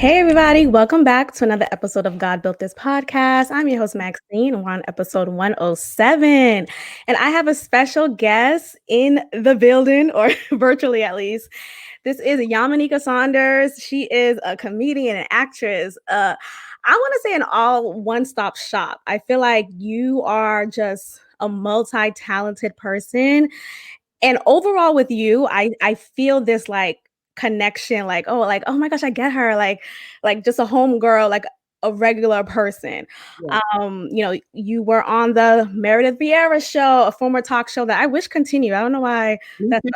Hey, everybody. Welcome back to another episode of God Built This Podcast. I'm your host, Maxine, and we're on episode 107. And I have a special guest in the building, or virtually at least. This is Yamaneika Saunders. She is a comedian and actress. I want to say an all one-stop shop. I feel like you are just a multi-talented person. And overall with you, I feel this connection, oh my gosh, I get her, like just a homegirl, like a regular person. Yeah. You were on the Meredith Vieira Show, a former talk show that I wish continued. I don't know why that's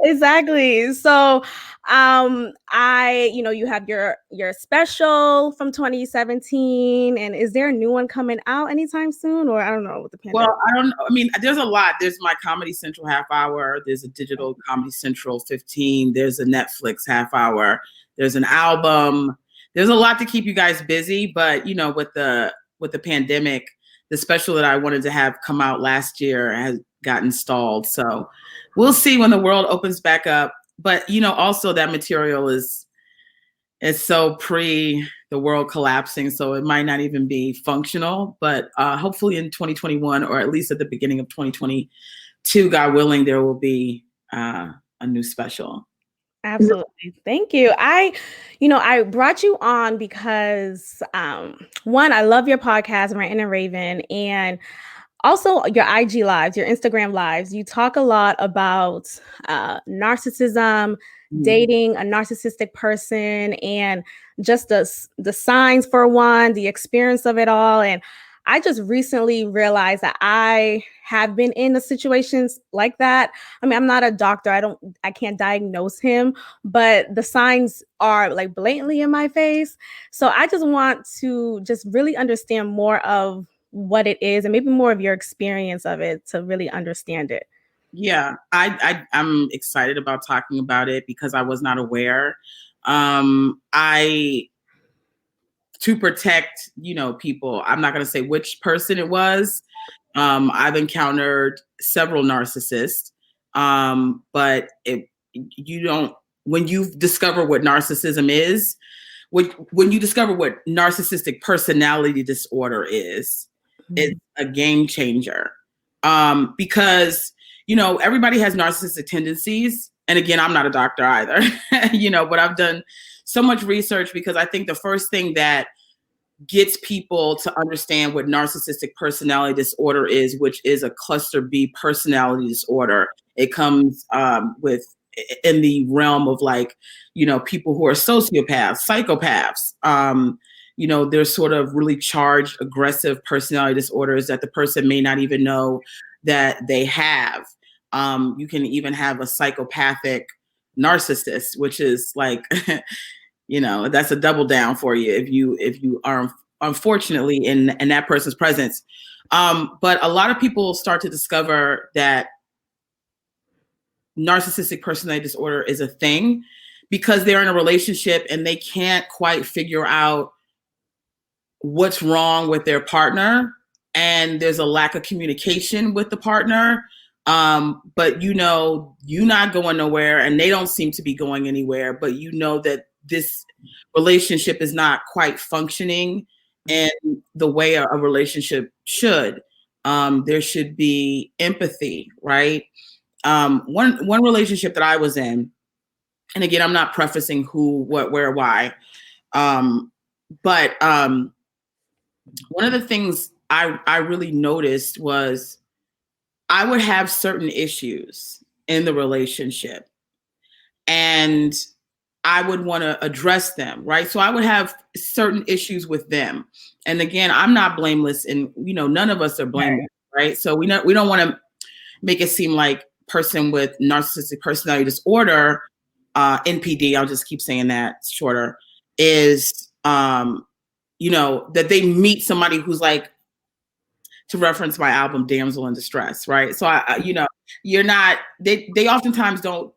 exactly. So you have your special from 2017, and is there a new one coming out anytime soon, or I don't know with the pandemic? Well, I don't know. I mean, there's a lot. There's my Comedy Central half hour. There's a digital Comedy Central 15. There's a Netflix half hour. There's an album. There's a lot to keep you guys busy. But with the pandemic, the special that I wanted to have come out last year has gotten stalled. So we'll see when the world opens back up. But also that material is so pre the world collapsing, so it might not even be functional. But hopefully in 2021, or at least at the beginning of 2022, God willing, there will be a new special. Absolutely. Thank you. I brought you on because one, I love your podcast, Rantin' and Raven, and also your IG lives, your Instagram lives. You talk a lot about narcissism, dating a narcissistic person, and just the signs for one, the experience of it all. And I just recently realized that I have been in the situations like that. I mean, I'm not a doctor. I can't diagnose him, but the signs are like blatantly in my face. So I just want to just really understand more of what it is and maybe more of your experience of it to really understand it. Yeah, I'm excited about talking about it because I was not aware. To protect, people, I'm not going to say which person it was. I've encountered several narcissists, but when you discover what narcissism is, when you discover what narcissistic personality disorder is, it's a game changer. Because, everybody has narcissistic tendencies. And again, I'm not a doctor either, but I've done so much research because I think the first thing that gets people to understand what narcissistic personality disorder is, which is a cluster B personality disorder. It comes in the realm of people who are sociopaths, psychopaths. There's sort of really charged, aggressive personality disorders that the person may not even know that they have. You can even have a psychopathic narcissist, which is like, that's a double down for you if you are unfortunately in that person's presence. But a lot of people start to discover that narcissistic personality disorder is a thing because they're in a relationship and they can't quite figure out what's wrong with their partner. And there's a lack of communication with the partner. But you're not going nowhere and they don't seem to be going anywhere, but that this relationship is not quite functioning in the way a relationship should. There should be empathy, right? One relationship that I was in, and again, I'm not prefacing who, what, where, why. But one of the things I really noticed was I would have certain issues in the relationship and I would want to address them, right? So I would have certain issues with them. And again, I'm not blameless and, none of us are blameless, right? So we don't want to make it seem like person with narcissistic personality disorder, NPD, I'll just keep saying that shorter, is, that they meet somebody who's like, to reference my album, Damsel in Distress, right? So you're not, they oftentimes don't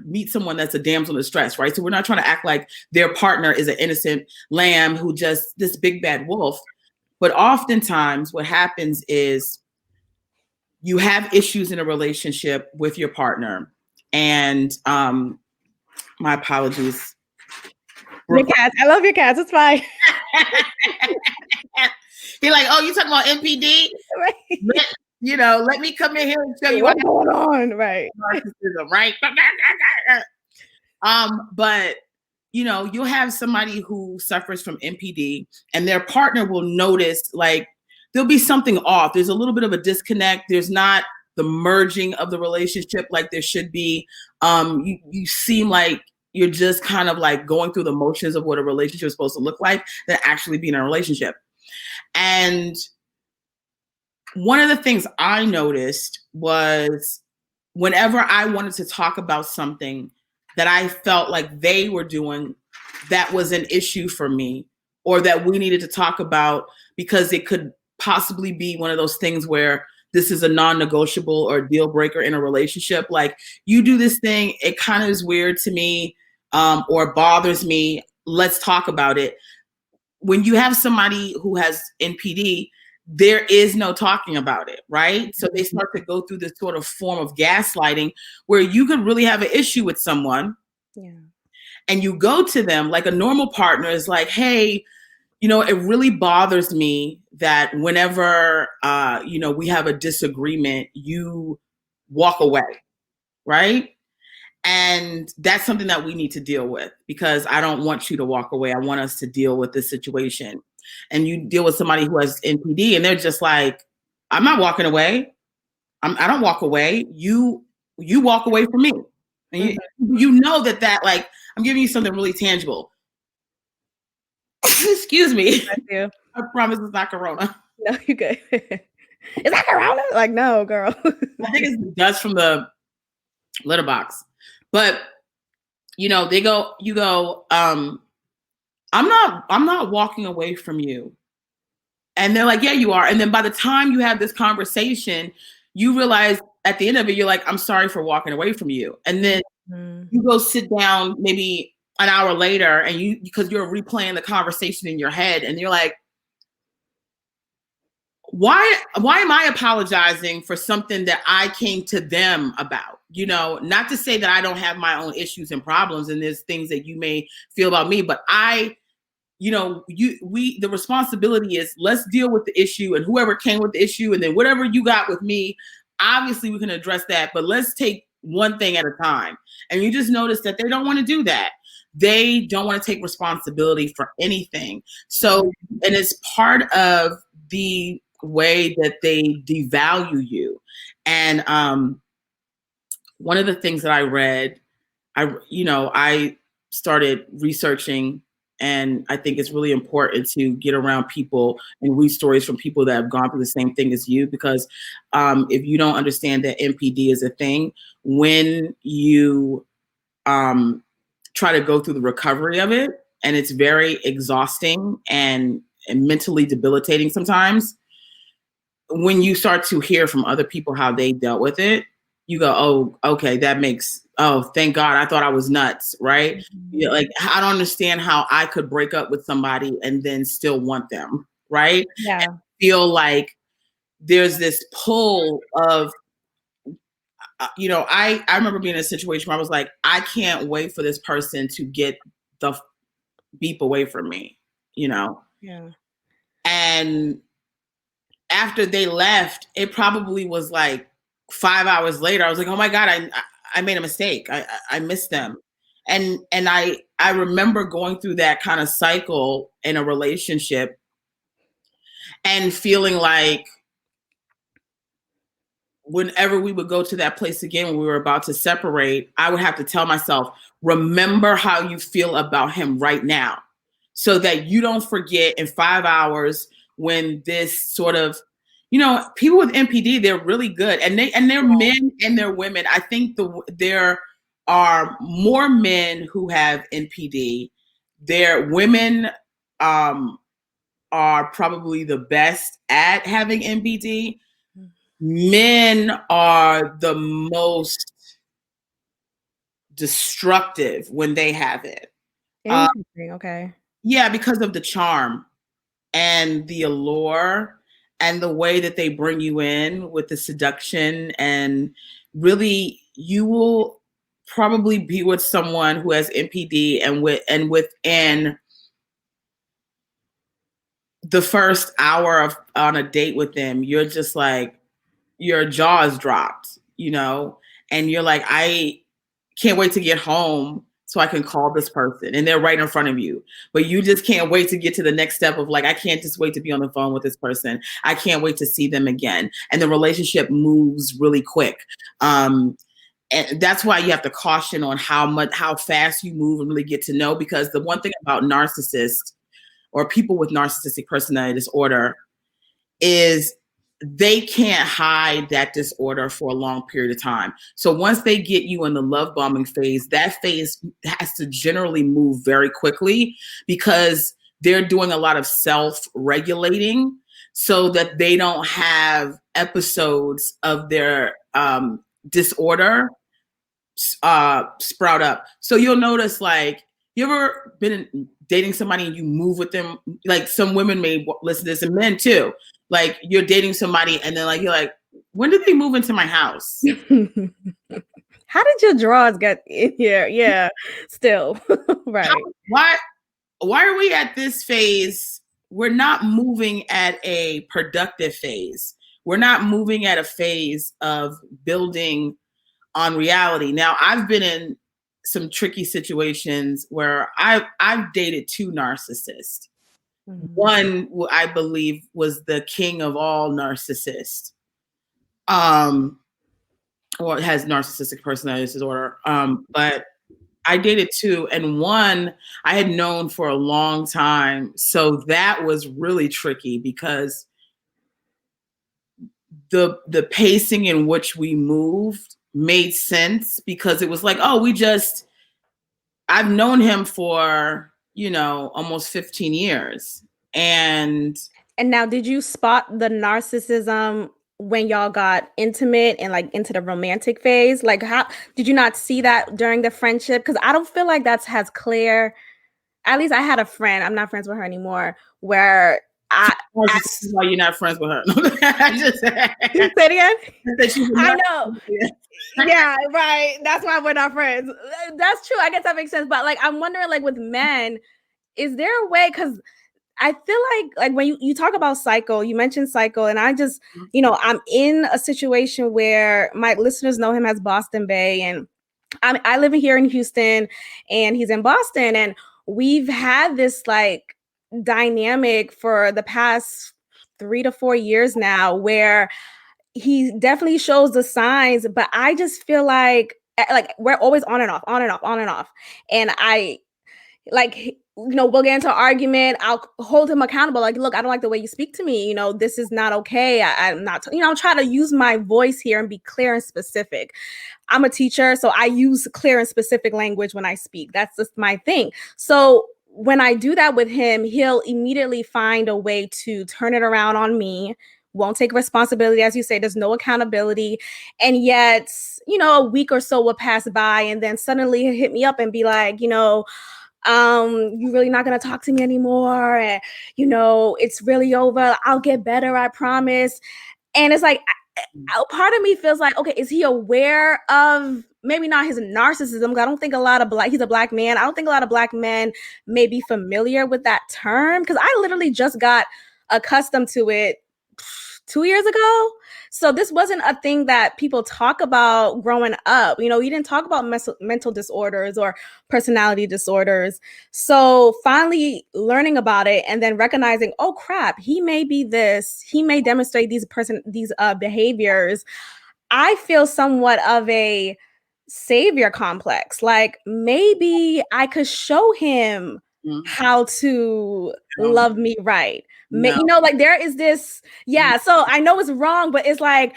meet someone that's a damsel in distress, right? So we're not trying to act like their partner is an innocent lamb who just this big bad wolf. But oftentimes what happens is you have issues in a relationship with your partner and My apologies. Your cats. I love your cats. It's fine. He's like, oh, you talking about MPD? Right. Let me come in here and show you what's going on. Right. Narcissism, right? But you'll have somebody who suffers from MPD and their partner will notice like there'll be something off. There's a little bit of a disconnect. There's not the merging of the relationship like there should be. You seem like you're just kind of like going through the motions of what a relationship is supposed to look like than actually being in a relationship. And one of the things I noticed was whenever I wanted to talk about something that I felt like they were doing that was an issue for me or that we needed to talk about because it could possibly be one of those things where this is a non-negotiable or deal breaker in a relationship. Like, you do this thing, it kind of is weird to me or bothers me. Let's talk about it. When you have somebody who has NPD, there is no talking about it, right? So they start to go through this sort of form of gaslighting where you could really have an issue with someone. Yeah. And you go to them like a normal partner is like, hey, it really bothers me that whenever, we have a disagreement, you walk away, right? And that's something that we need to deal with because I don't want you to walk away. I want us to deal with this situation. And you deal with somebody who has NPD and they're just like, I'm not walking away. I don't walk away. You walk away from me. And you know that like, I'm giving you something really tangible. Excuse me. I promise it's not Corona. No, you good. Is that Corona? Like, no, girl. I think it's dust from the litter box. But you go, I'm not walking away from you. And they're like, yeah, you are. And then by the time you have this conversation, you realize at the end of it, you're like, I'm sorry for walking away from you. And then you go sit down maybe an hour later and because you're replaying the conversation in your head and you're like, why am I apologizing for something that I came to them about? Not to say that I don't have my own issues and problems and there's things that you may feel about me, but the responsibility is let's deal with the issue and whoever came with the issue and then whatever you got with me, obviously we can address that, but let's take one thing at a time. And you just notice that they don't want to do that. They don't want to take responsibility for anything. So, and it's part of the way that they devalue you. And one of the things that I read, I started researching, and I think it's really important to get around people and read stories from people that have gone through the same thing as you, because if you don't understand that NPD is a thing, when you try to go through the recovery of it, and it's very exhausting and mentally debilitating sometimes, when you start to hear from other people how they dealt with it, you go, oh, okay, thank God, I thought I was nuts, right? Like, I don't understand how I could break up with somebody and then still want them, right? Yeah. And feel like there's this pull of, I remember being in a situation where I was like, I can't wait for this person to get the beep away from me, Yeah. And after they left, it probably was like 5 hours later. I was like, oh my God, I made a mistake. I missed them. And I remember going through that kind of cycle in a relationship and feeling like whenever we would go to that place again, when we were about to separate, I would have to tell myself, remember how you feel about him right now, so that you don't forget in 5 hours when this sort of, people with NPD, they're really good. And they're men and they're women. I think there are more men who have NPD. Women are probably the best at having NPD. Men are the most destructive when they have it. Interesting. Okay. Yeah, because of the charm and the allure and the way that they bring you in with the seduction. And really, you will probably be with someone who has NPD, and within the first hour on a date with them, you're just like, your jaw is dropped, and you're like, I can't wait to get home so I can call this person, and they're right in front of you, but you just can't wait to get to the next step of like, I can't just wait to be on the phone with this person. I can't wait to see them again. And the relationship moves really quick. And that's why you have to caution on how fast you move and really get to know, because the one thing about narcissists or people with narcissistic personality disorder is they can't hide that disorder for a long period of time. So once they get you in the love bombing phase, that phase has to generally move very quickly, because they're doing a lot of self-regulating so that they don't have episodes of their disorder sprout up. So you'll notice, like, you ever been dating somebody and you move with them? Like, some women may listen to this, and men too. Like, you're dating somebody and then like, you're like, when did they move into my house? How did your drawers get in here? Yeah, still. Right. Why are we at this phase? We're not moving at a productive phase. We're not moving at a phase of building on reality. Now, I've been in some tricky situations where I've dated two narcissists. One, I believe, was the king of all narcissists, or has narcissistic personality disorder. But I dated two, and one I had known for a long time. So that was really tricky, because the pacing in which we moved made sense, because it was like, oh, I've known him for, almost 15 years. And now, did you spot the narcissism when y'all got intimate and like into the romantic phase? Like, how did you not see that during the friendship? Because I don't feel like that's as clear. At least I had a friend, I'm not friends with her anymore, where this is why you're not friends with her. Say it again? I know. Yeah, right. That's why we're not friends. That's true. I guess that makes sense. But like, I'm wondering, like, with men, is there a way? Because I feel like when you talk about cycle, you mentioned cycle, and I just, I'm in a situation where my listeners know him as Boston Bay, and I live here in Houston, and he's in Boston, and we've had this like dynamic for the past 3 to 4 years now, where he definitely shows the signs, but I just feel like we're always on and off, on and off, on and off. And I like, we'll get into an argument. I'll hold him accountable. Like, look, I don't like the way you speak to me. This is not okay. I'm not, I'm trying to use my voice here and be clear and specific. I'm a teacher, so I use clear and specific language when I speak. That's just my thing. So when I do that with him, he'll immediately find a way to turn it around on me. Won't take responsibility. As you say, there's no accountability. And yet, a week or so will pass by, and then suddenly he'll hit me up and be like, you're really not going to talk to me anymore. And, it's really over. I'll get better. I promise. And it's like, part of me feels like, okay, is he aware of maybe not his narcissism? I don't think he's a Black man. I don't think a lot of Black men may be familiar with that term, because I literally just got accustomed to it 2 years ago. So this wasn't a thing that people talk about growing up. You didn't talk about mental disorders or personality disorders. So finally learning about it, and then recognizing, oh crap, he may be this, he may demonstrate these behaviors. I feel somewhat of a savior complex. Like, maybe I could show him how to love me right. No. Like, there is this, so I know it's wrong, but it's like,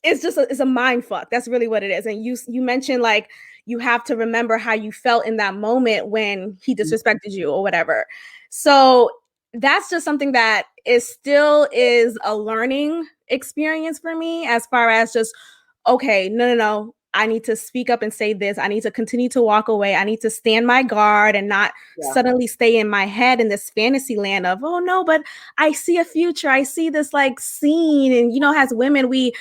it's a mind fuck. That's really what it is. And you mentioned, like, you have to remember how you felt in that moment when he disrespected you or whatever. So that's just something that still is a learning experience for me, as far as just, okay, no. I need to speak up and say this. I need to continue to walk away. I need to stand my guard and not suddenly stay in my head in this fantasy land of, oh no, but I see a future. I see this like scene. And, as women, we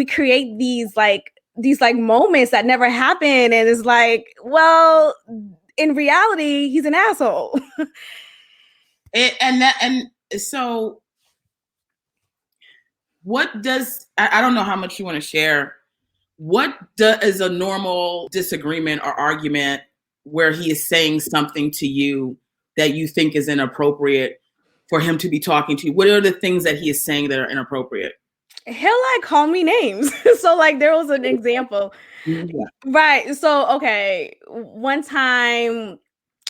create these like these like moments that never happen, and it's like, well, in reality, he's an asshole. And so what does, I don't know how much you want to share. What is a normal disagreement or argument where he is saying something to you that you think is inappropriate for him to be talking to you? What are the things that he is saying that are inappropriate? He'll like call me names. So like there was an example. Yeah. Right. So okay, one time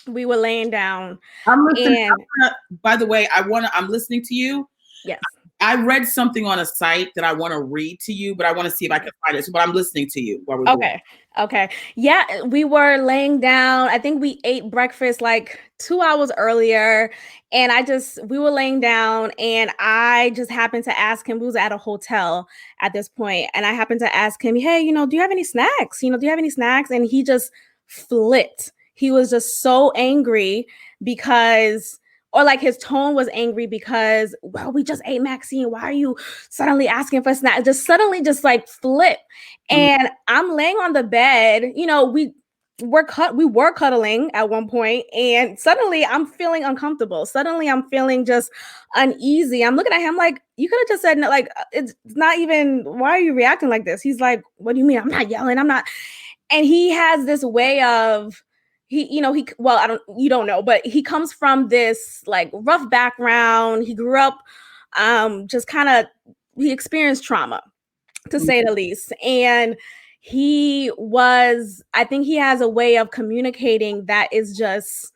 we were laying down I'm listening. and By the way, I'm listening to you. yes. I read something on a site that I want to read to you, but I want to see if I can find it. But I'm listening to you while we're doing it. Okay. Yeah, we were laying down. I think we ate breakfast like 2 hours earlier. And we were laying down and I just happened to ask him, we was at a hotel at this point, and I happened to ask him, hey, do you have any snacks? Do you have any snacks? And he just flipped. He was just so angry because, or like his tone was angry because, well, we just ate Maxine. Why are you suddenly asking for snacks? Just suddenly just like flip. And I'm laying on the bed, we were cuddling at one point, and suddenly I'm feeling uncomfortable. Suddenly I'm feeling just uneasy. I'm looking at him like, you could have just said, no, like, it's not even, why are you reacting like this? He's like, what do you mean? I'm not yelling. I'm not. And he has this way of, you don't know, but he comes from this like rough background. He grew up just kind of, he experienced trauma, to say the least. And I think he has a way of communicating that is just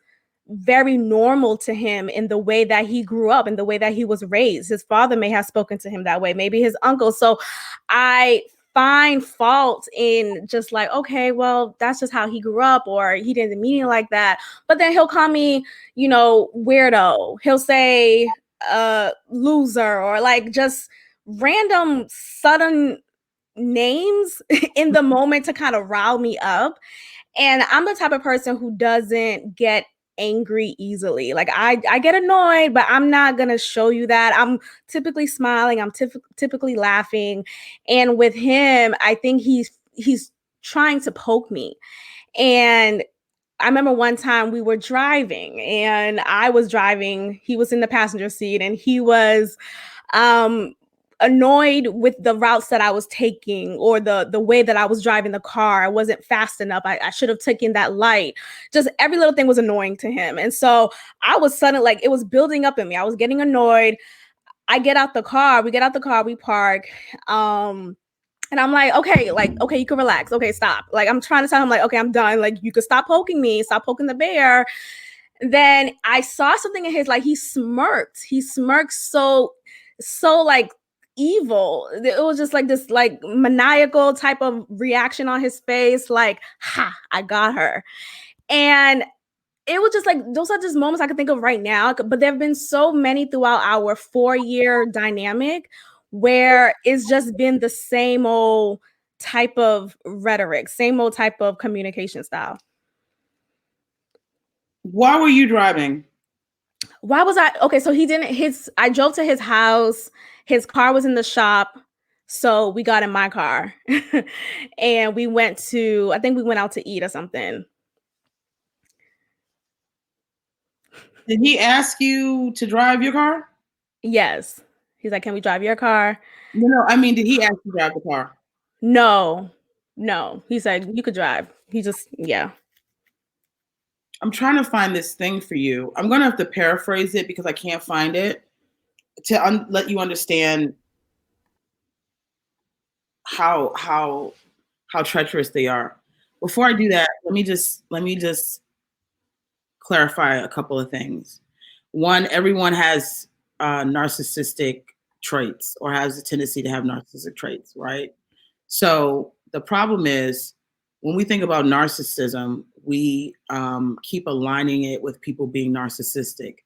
very normal to him in the way that he grew up, in the way that he was raised. His father may have spoken to him that way, maybe his uncle. So I find fault in just like, okay, well, that's just how he grew up, or he didn't mean it like that. But then he'll call me, weirdo. He'll say loser, or like just random sudden names in the moment to kind of rile me up. And I'm the type of person who doesn't get angry easily. Like I get annoyed, but I'm not gonna show you that. I'm typically smiling. I'm typically laughing. And with him, I think he's trying to poke me. And I remember one time we were driving, and I was driving. He was in the passenger seat, and he was annoyed with the routes that I was taking, or the way that I was driving the car. I wasn't fast enough. I should have taken that light. Just every little thing was annoying to him. And so I was suddenly, like, it was building up in me. I was getting annoyed. We get out the car, we park. And I'm like, okay, you can relax. Okay, stop. Like, I'm trying to tell him, like, okay, I'm done. Like, you could stop poking me, stop poking the bear. Then I saw something in his, like, he smirked. He smirked so like evil. It was just like this like maniacal type of reaction on his face, like, ha, I got her. And it was just like, those are just moments I can think of right now. But there have been so many throughout our 4-year dynamic where it's just been the same old type of rhetoric, same old type of communication style. Why were you driving? Why was I? Okay, so I drove to his house. His car was in the shop. So we got in my car and we went out to eat or something. Did he ask you to drive your car? Yes. He's like, can we drive your car? No, I mean, did he ask you to drive the car? No. He said, you could drive. Yeah. I'm trying to find this thing for you. I'm going to have to paraphrase it because I can't find it to let you understand how treacherous they are. Before I do that, let me just clarify a couple of things. One, everyone has narcissistic traits, or has a tendency to have narcissistic traits, right? So the problem is, when we think about narcissism, we keep aligning it with people being narcissistic.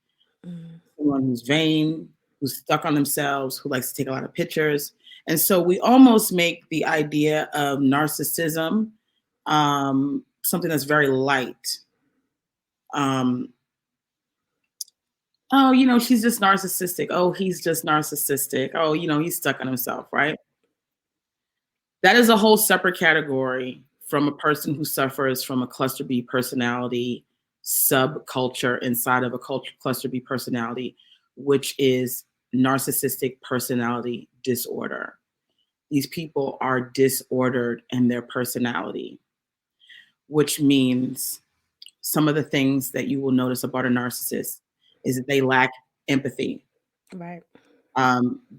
Someone who's vain, who's stuck on themselves, who likes to take a lot of pictures. And so we almost make the idea of narcissism something that's very light. Oh, she's just narcissistic. Oh, he's just narcissistic. Oh, he's stuck on himself, right? That is a whole separate category from a person who suffers from a cluster B personality subculture inside of a cluster B personality, which is narcissistic personality disorder. These people are disordered in their personality, which means some of the things that you will notice about a narcissist is that they lack empathy. Right.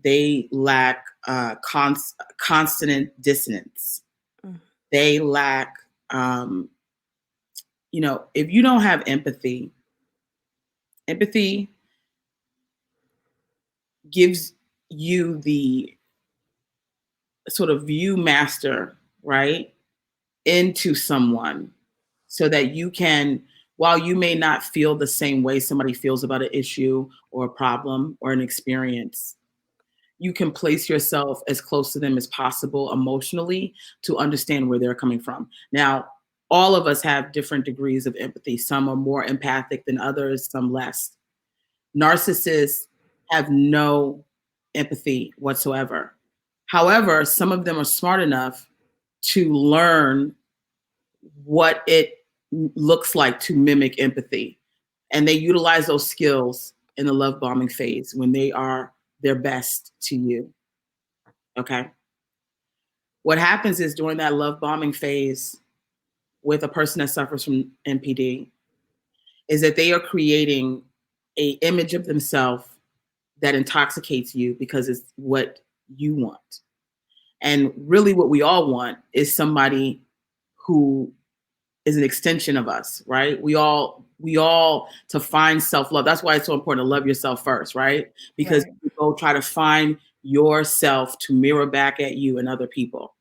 They lack consonant dissonance. They lack, if you don't have empathy gives you the sort of view master, right, into someone so that you can, while you may not feel the same way somebody feels about an issue or a problem or an experience, you can place yourself as close to them as possible emotionally to understand where they're coming from. Now, all of us have different degrees of empathy. Some are more empathic than others, some less. Narcissists have no empathy whatsoever. However, some of them are smart enough to learn what it looks like to mimic empathy. And they utilize those skills in the love bombing phase when they are their best to you. Okay. What happens is during that love bombing phase with a person that suffers from NPD is that they are creating an image of themselves that intoxicates you because it's what you want. And really what we all want is somebody who is an extension of us, right? We all to find self-love. That's why it's so important to love yourself first, right? Because you go try to find yourself to mirror back at you and other people,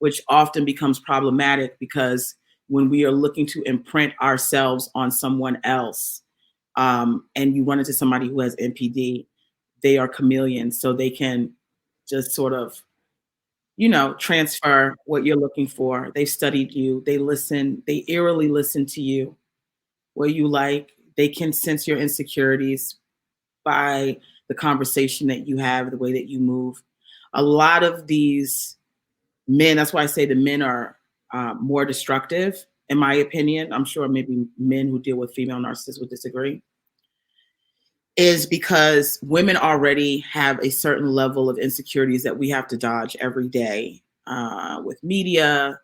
which often becomes problematic because when we are looking to imprint ourselves on someone else, and you run into somebody who has NPD, they are chameleons, so they can just sort of transfer what you're looking for. They've studied you. They listen. They eerily listen to you. What you like. They can sense your insecurities by the conversation that you have, the way that you move. A lot of these men, that's why I say the men are more destructive, in my opinion. I'm sure maybe men who deal with female narcissists would disagree. Is because women already have a certain level of insecurities that we have to dodge every day with media,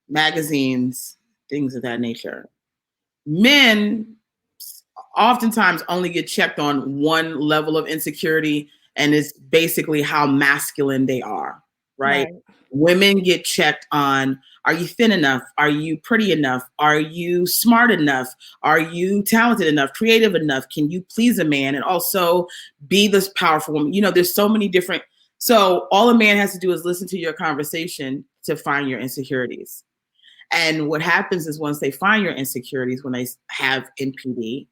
magazines, things of that nature. Men oftentimes only get checked on one level of insecurity, and it's basically how masculine they are, right? Women get checked on, are you thin enough? Are you pretty enough? Are you smart enough? Are you talented enough, creative enough? Can you please a man and also be this powerful woman? There's so many different. So all a man has to do is listen to your conversation to find your insecurities. And what happens is once they find your insecurities, when they have NPD,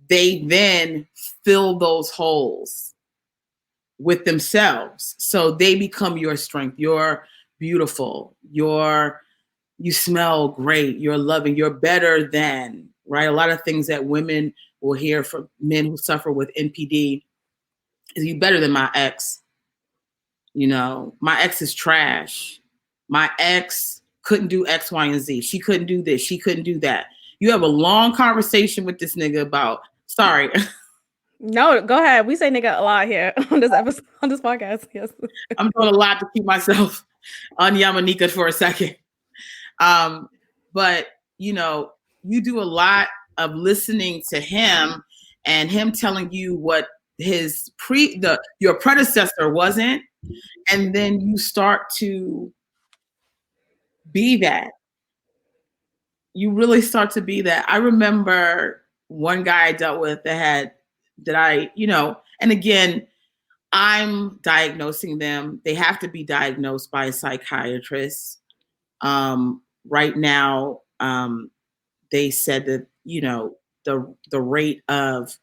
they then fill those holes with themselves. So they become your strength. You're beautiful. You smell great. You're loving. You're better than, right? A lot of things that women will hear from men who suffer with NPD is, you better than my ex. My ex is trash. My ex couldn't do X, Y, and Z. She couldn't do this. She couldn't do that. You have a long conversation with this nigga about, sorry. No, go ahead. We say nigga a lot here on this episode, on this podcast. Yes. I'm doing a lot to keep myself on Yamaneika for a second. But you do a lot of listening to him and him telling you what his your predecessor wasn't. And then you start to be that. You really start to be that. I remember one guy I dealt with and again, I'm diagnosing them. They have to be diagnosed by a psychiatrist. Right now, they said that, the rate of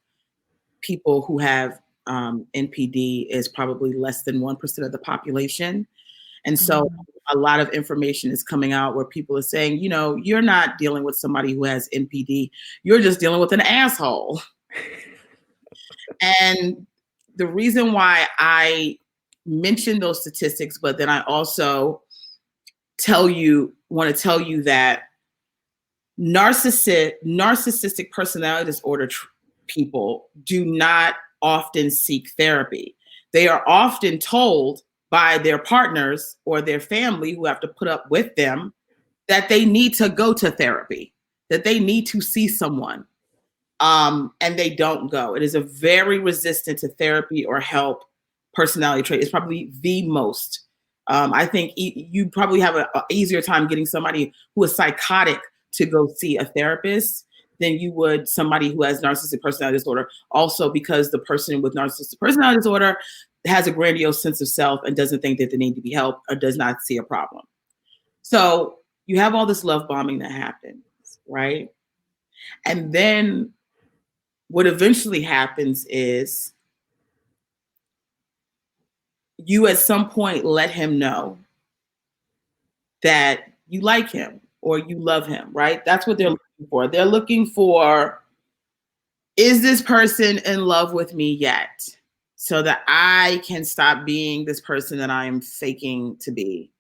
people who have NPD is probably less than 1% of the population. And so a lot of information is coming out where people are saying, you're not dealing with somebody who has NPD. You're just dealing with an asshole. And the reason why I mentioned those statistics, but then I also want to tell you that narcissistic personality disorder people do not often seek therapy. They are often told by their partners or their family who have to put up with them that they need to go to therapy, that they need to see someone, and they don't go. It is a very resistant to therapy or help personality trait. It's probably the most. I think you probably have an easier time getting somebody who is psychotic to go see a therapist than you would somebody who has narcissistic personality disorder. Also, because the person with narcissistic personality disorder has a grandiose sense of self and doesn't think that they need to be helped or does not see a problem. So you have all this love bombing that happens, right? And then what eventually happens is you at some point let him know that you like him or you love him, right? That's what they're looking for. They're looking for, is this person in love with me yet? So that I can stop being this person that I am faking to be.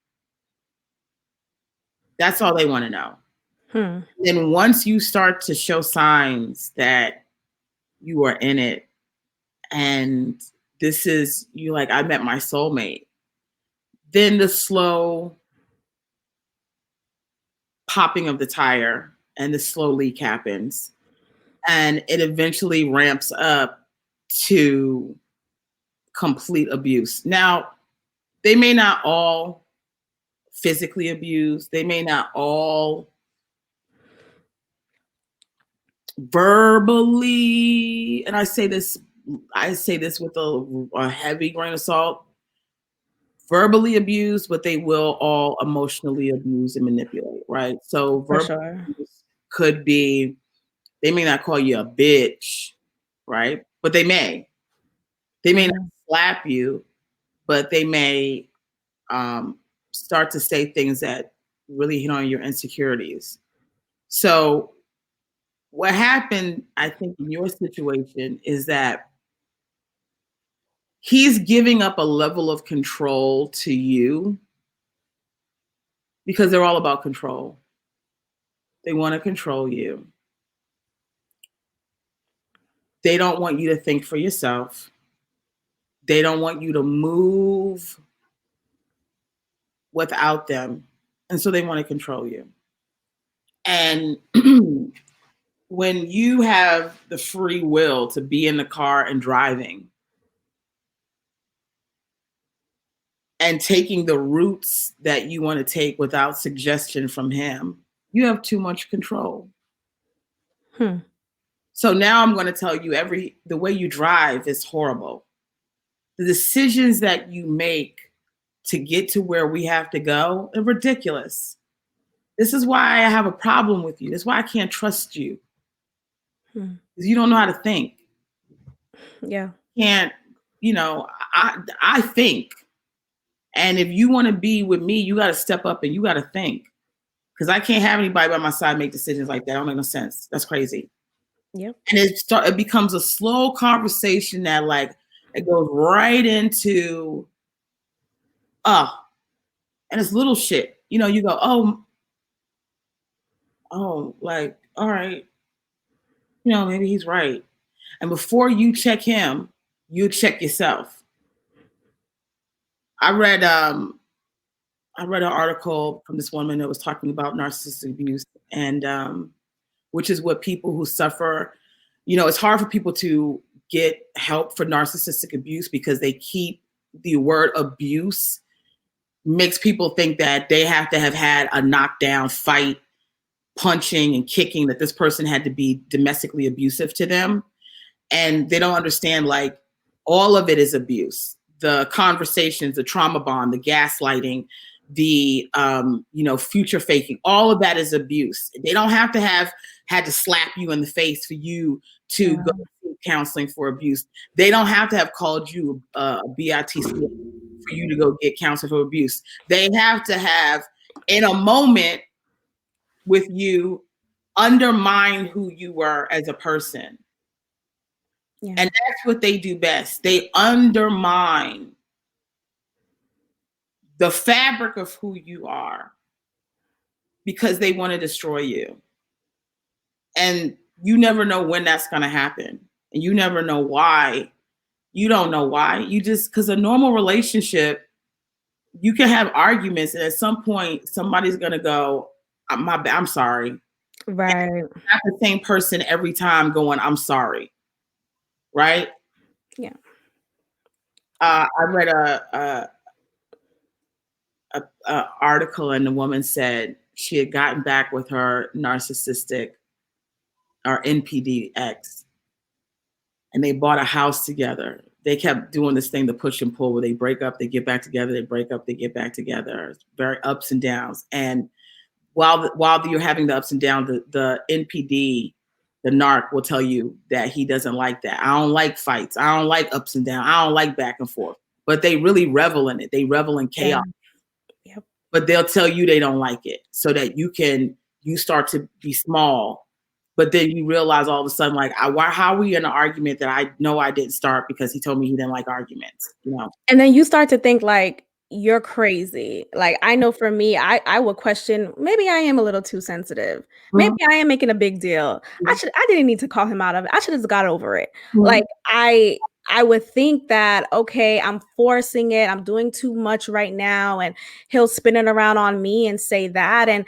That's all they want to know. Then once you start to show signs that you are in it and this is, you like, I met my soulmate, then the slow popping of the tire and the slow leak happens. And it eventually ramps up to complete abuse. Now, they may not all physically abuse. They may not all verbally, and I say this with a heavy grain of salt, verbally abuse, but they will all emotionally abuse and manipulate, right? So verbal abuse could be, they may not call you a bitch, right? But they may not slap you, but they may start to say things that really hit on your insecurities. So what happened, I think, in your situation is that he's giving up a level of control to you because they're all about control. They want to control you. They don't want you to think for yourself. They don't want you to move without them. And so they want to control you. And when you have the free will to be in the car and driving and taking the routes that you want to take without suggestion from him, you have too much control. So now I'm going to tell you, the way you drive is horrible. The decisions that you make to get to where we have to go are ridiculous. This is why I have a problem with you. This is why I can't trust you. Because you don't know how to think. Yeah. Can't, I think. And if you want to be with me, you got to step up and you got to think. Because I can't have anybody by my side make decisions like that. That don't make no sense. That's crazy. Yep. And it becomes a slow conversation that it goes right into, and it's little shit. You go, all right. Maybe he's right. And before you check him, you check yourself. I read an article from this woman that was talking about narcissistic abuse, and which is what people who suffer, it's hard for people to get help for narcissistic abuse because they keep the word abuse makes people think that they have to have had a knockdown fight, punching and kicking, that this person had to be domestically abusive to them. And they don't understand, all of it is abuse. The conversations, the trauma bond, the gaslighting, the, future faking, all of that is abuse. They don't have to have had to slap you in the face for you to go to counseling for abuse. They don't have to have called you a BITC for you to go get counseling for abuse. They have to have, in a moment with you, undermine who you were as a person. Yeah. And that's what they do best. They undermine the fabric of who you are because they want to destroy you. And you never know when that's going to happen. And you never know why. You don't know why. You just, because a normal relationship, you can have arguments, and at some point, somebody's going to go, I'm sorry. Right. Not the same person every time going, I'm sorry. Right? Yeah. I read a article, and the woman said she had gotten back with her narcissistic or NPD ex, and they bought a house together. They kept doing this thing, the push and pull, where they break up, they get back together, they break up, they get back together. It's very ups and downs. And while you're having the ups and downs, the NPD, the narc, will tell you that he doesn't like that. I don't like fights. I don't like ups and downs. I don't like back and forth. But they really revel in it. They revel in chaos. Yeah. Yep. But they'll tell you they don't like it, so that you start to be small. But then you realize all of a sudden, like, how are we in an argument that I know I didn't start because he told me he didn't like arguments, you know? And then you start to think like, you're crazy. Like, I know for me, I would question, maybe I am a little too sensitive. Maybe I am making a big deal. I didn't need to call him out of it. I should have just got over it. Like, I would think that, okay, I'm forcing it. I'm doing too much right now. And he'll spin it around on me and say that. And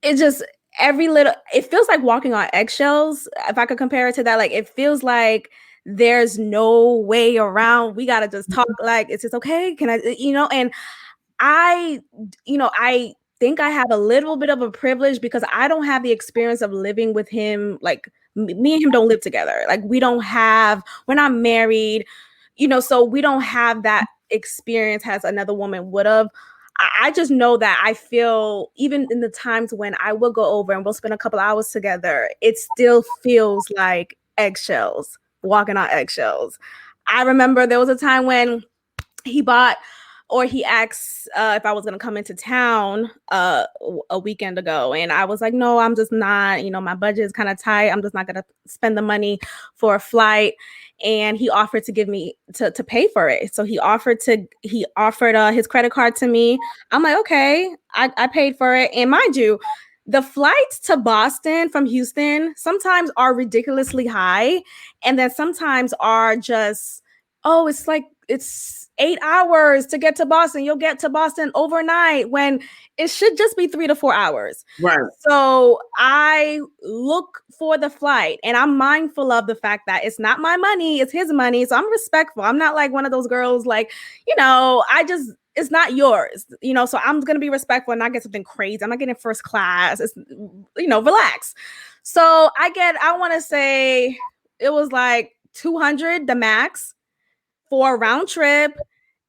it just, it feels like walking on eggshells. If I could compare it to that, like, it feels like there's no way around. We got to just talk. Like, it's just okay. Can I, and I think I have a little bit of a privilege because I don't have the experience of living with him. Like, me and him don't live together. Like, we're not married, so we don't have that experience as another woman would have. I just know that I feel, even in the times when I will go over and we'll spend a couple hours together, it still feels like eggshells, walking on eggshells. I remember there was a time when he asked if I was going to come into town a weekend ago. And I was like, no, I'm just not, my budget is kind of tight. I'm just not going to spend the money for a flight. And he offered to give me to pay for it. So he offered his credit card to me. I'm like, okay, I paid for it. And mind you, the flights to Boston from Houston sometimes are ridiculously high. And then sometimes are just, it's 8 hours to get to Boston. You'll get to Boston overnight when it should just be 3 to 4 hours. Right. So I look for the flight, and I'm mindful of the fact that it's not my money, it's his money. So I'm respectful. I'm not like one of those girls, like, it's not yours, so I'm going to be respectful and not get something crazy. I'm not getting first class. It's, relax. So I want to say it was like $200, the max, for a round trip.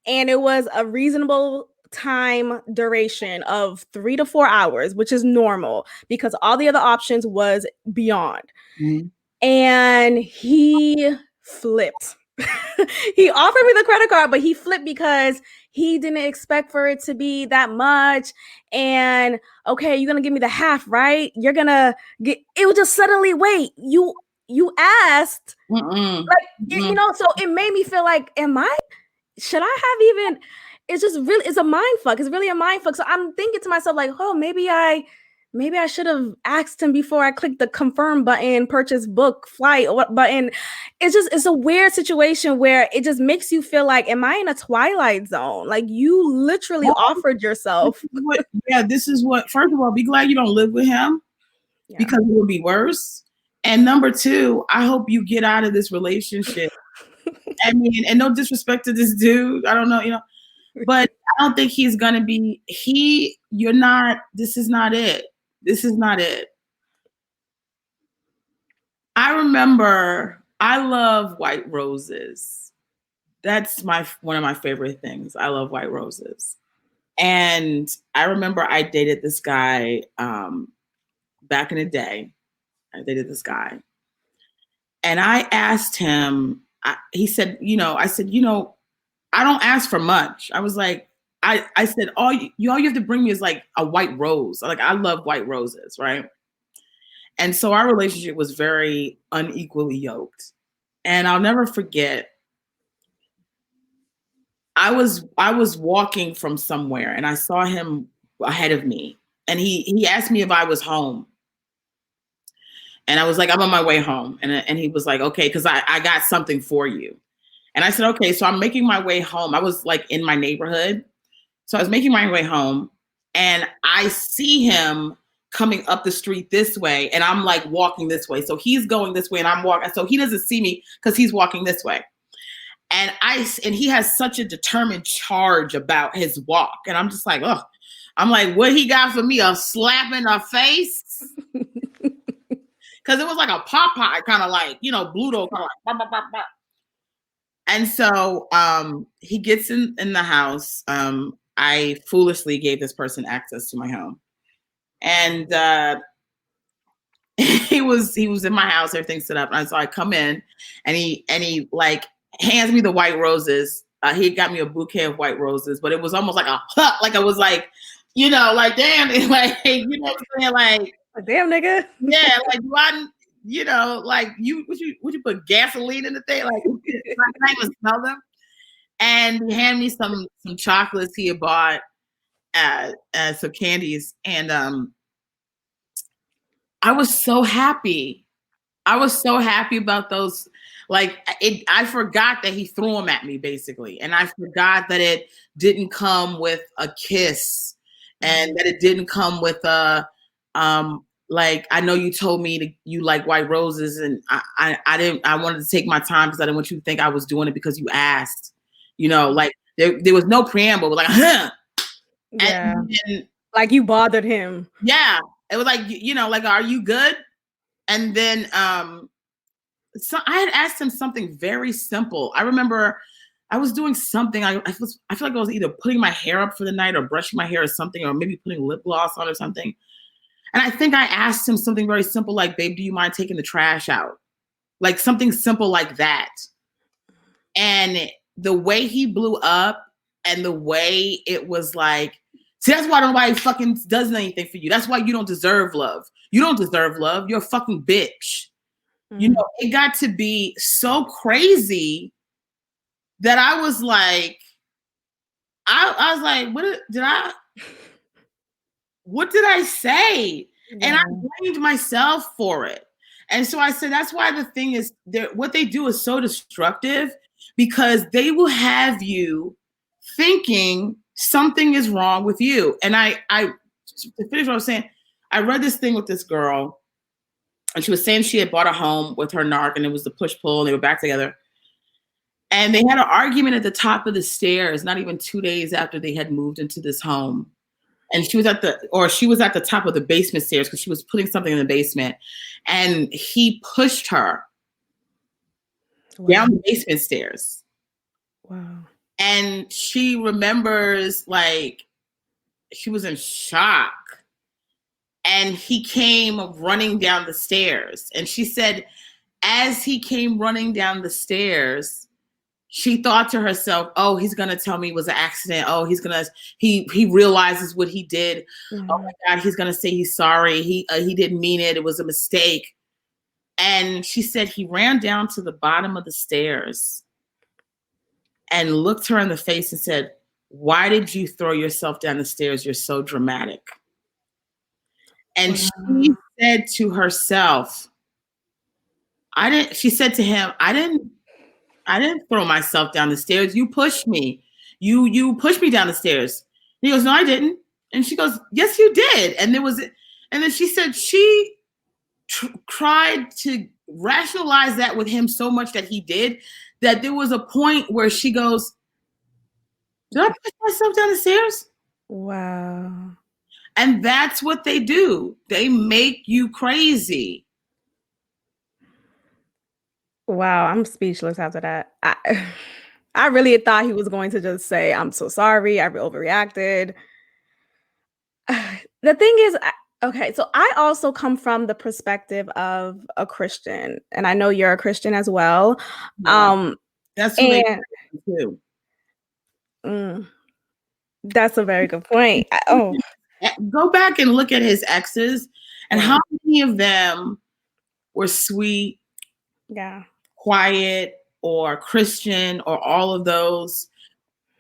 And it was a reasonable time duration of 3 to 4 hours, which is normal because all the other options was beyond. Mm-hmm. And he flipped. He offered me the credit card, but he flipped because he didn't expect for it to be that much. And okay, you're gonna give me the half, right? You're gonna get it. Was just suddenly, wait, you asked, so it made me feel like, should I have even? It's a mind fuck. It's really a mind fuck. So I'm thinking to myself, like, oh, maybe I should have asked him before I clicked the confirm button, purchase book flight or what button. It's a weird situation where it just makes you feel like, am I in a twilight zone? Like, you literally offered yourself. This is what, first of all, be glad you don't live with him because it would be worse. And number two, I hope you get out of this relationship. I mean, and no disrespect to this dude. I don't know, but I don't think he's going to be, this is not it. This is not it. I remember, I love white roses. That's one of my favorite things. I love white roses. And I remember I dated this guy back in the day. I dated this guy. And I asked him, he said, I said, I don't ask for much. I was like, I said, all you have to bring me is like a white rose. Like, I love white roses, right? And so our relationship was very unequally yoked. And I'll never forget, I was walking from somewhere and I saw him ahead of me. and he asked me if I was home. And I was like, I'm on my way home. And he was like, okay, because I got something for you. And I said, okay, so I'm making my way home. I was like in my neighborhood. So I was making my way home, and I see him coming up the street this way, and I'm like walking this way. So he's going this way and I'm walking. So he doesn't see me because he's walking this way. And he has such a determined charge about his walk. And I'm just like, oh, I'm like, what he got for me? A slap in the face? Because it was like a Popeye kind of like, Bluto kind of like, bah, bah, bah, bah. And so he gets in the house. I foolishly gave this person access to my home. And he was in my house, everything's set up. And so I come in, and he like hands me the white roses. He got me a bouquet of white roses, but it was almost like like I was like, like damn, like what I'm saying, like damn nigga. Yeah, like like would you put gasoline in the thing? Like I can't even smell them. And he handed me some chocolates he had bought, some candies, and I was so happy. I was so happy about those. Like I forgot that he threw them at me, basically, and I forgot that it didn't come with a kiss, and that it didn't come with a like, I know you told me you like white roses, and I wanted to take my time because I didn't want you to think I was doing it because you asked. Like there was no preamble. Like, huh. Yeah. And like you bothered him. Yeah. It was like, like, are you good? And then so I had asked him something very simple. I remember I was doing something. I feel like I was either putting my hair up for the night or brushing my hair or something, or maybe putting lip gloss on or something. And I think I asked him something very simple, like, babe, do you mind taking the trash out? Like something simple like that. And the way he blew up, and the way it was like, see, that's why nobody fucking does anything for you. That's why you don't deserve love. You don't deserve love. You're a fucking bitch. Mm-hmm. It got to be so crazy that I was like, I was like, what did I say? Yeah. And I blamed myself for it. And so I said, that's why the thing is, what they do is so destructive, because they will have you thinking something is wrong with you. And I to finish what I was saying, I read this thing with this girl, and she was saying she had bought a home with her narc, and it was the push-pull, and they were back together. And they had an argument at the top of the stairs, not even 2 days after they had moved into this home. And she was at the top of the basement stairs because she was putting something in the basement. And he pushed her down the basement stairs. Wow. And she remembers, like, she was in shock. And he came running down the stairs. And she said, as he came running down the stairs, she thought to herself, oh, he's going to tell me it was an accident. Oh, he realizes what he did. Mm-hmm. Oh my God, he's going to say he's sorry. He didn't mean it. It was a mistake. And she said he ran down to the bottom of the stairs and looked her in the face and said, why did you throw yourself down the stairs? You're so dramatic. And she said to herself, she said to him, I didn't throw myself down the stairs. You pushed me. You pushed me down the stairs. And he goes, no, I didn't. And she goes, yes, you did. And then she said she tried to rationalize that with him so much that he did, that there was a point where she goes, did I push myself down the stairs? Wow. And that's what they do. They make you crazy. Wow, I'm speechless after that. I really thought he was going to just say, I'm so sorry, I overreacted. The thing is, okay, so I also come from the perspective of a Christian, and I know you're a Christian as well. Yeah. That's what they do too. That's a very good point. Go back and look at his exes, and how many of them were sweet, quiet, or Christian, or all of those.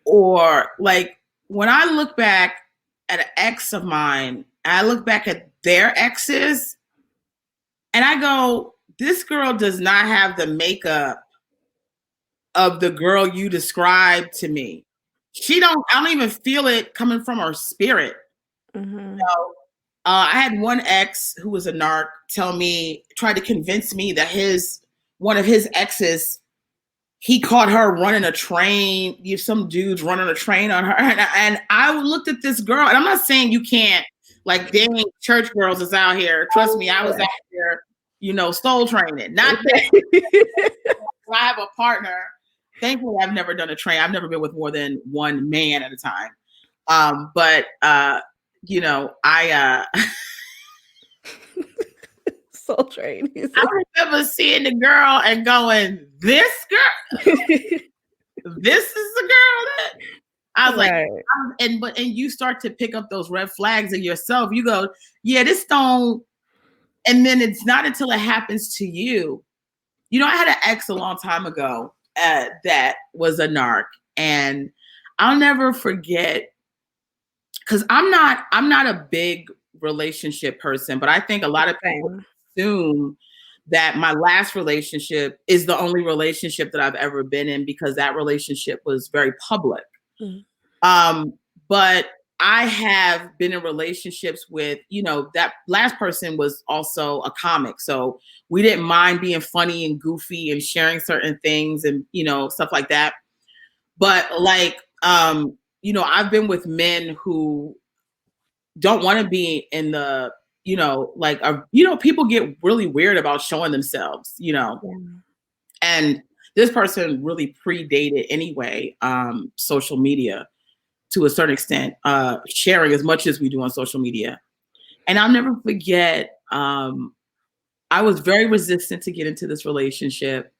Or like, when I look back at an ex of mine, I look back at their exes and I go, this girl does not have the makeup of the girl you described to me. I don't even feel it coming from her spirit. Mm-hmm. So, I had one ex who was a narc tried to convince me that one of his exes, he caught her running a train. Some dudes running a train on her. And I looked at this girl, and I'm not saying you can't, like, dang, church girls is out here. Trust me, I was out here, soul training. Not that I have a partner. Thankfully, I've never done a train. I've never been with more than one man at a time. But I Soul Train. I remember seeing the girl and going, this girl, this is the girl that I was right. like, and you start to pick up those red flags in yourself. You go, yeah, this don't, and then it's not until it happens to you. I had an ex a long time ago that was a narc, and I'll never forget, because I'm not a big relationship person, but I think a lot of people assume that my last relationship is the only relationship that I've ever been in because that relationship was very public. Mm-hmm. But I have been in relationships with, that last person was also a comic. So we didn't mind being funny and goofy and sharing certain things and, stuff like that. But I've been with men who don't want to be in the, people get really weird about showing themselves, Yeah. And this person really predated anyway, social media to a certain extent, sharing as much as we do on social media. And I'll never forget, I was very resistant to get into this relationship,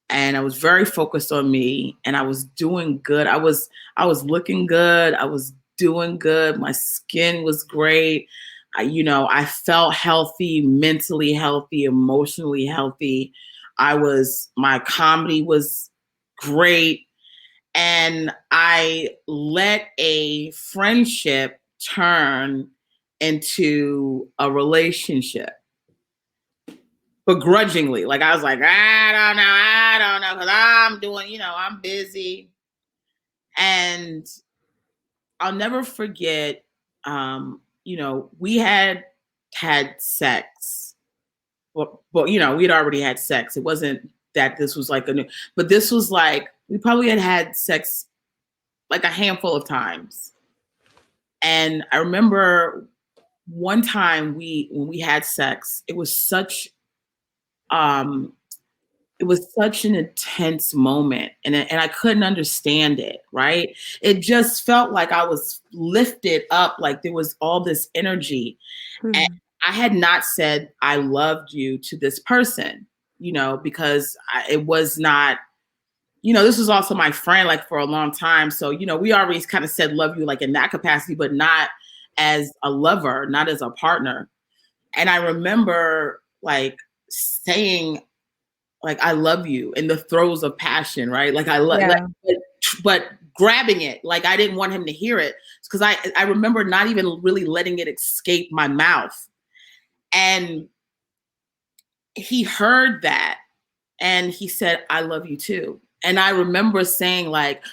and I was very focused on me, and I was doing good. I was looking good. I was doing good. My skin was great. I felt healthy, mentally healthy, emotionally healthy. My comedy was great. And I let a friendship turn into a relationship begrudgingly. Like, I was like, I don't know, because I'm doing, I'm busy. And I'll never forget, we had sex, but we'd already had sex. It wasn't that this was like but this was like, we probably had sex like a handful of times. And I remember one time when we had sex, it was such an intense moment, and I couldn't understand it, right? It just felt like I was lifted up, like there was all this energy. Mm-hmm. And I had not said I loved you to this person, because it was not, this was also my friend, like, for a long time. So, we already kind of said love you, like, in that capacity, but not as a lover, not as a partner. And I remember, like, saying, like, I love you in the throes of passion, right? Like, but grabbing it, like, I didn't want him to hear it, because I remember not even really letting it escape my mouth. And he heard that, and he said, I love you too. And I remember saying, like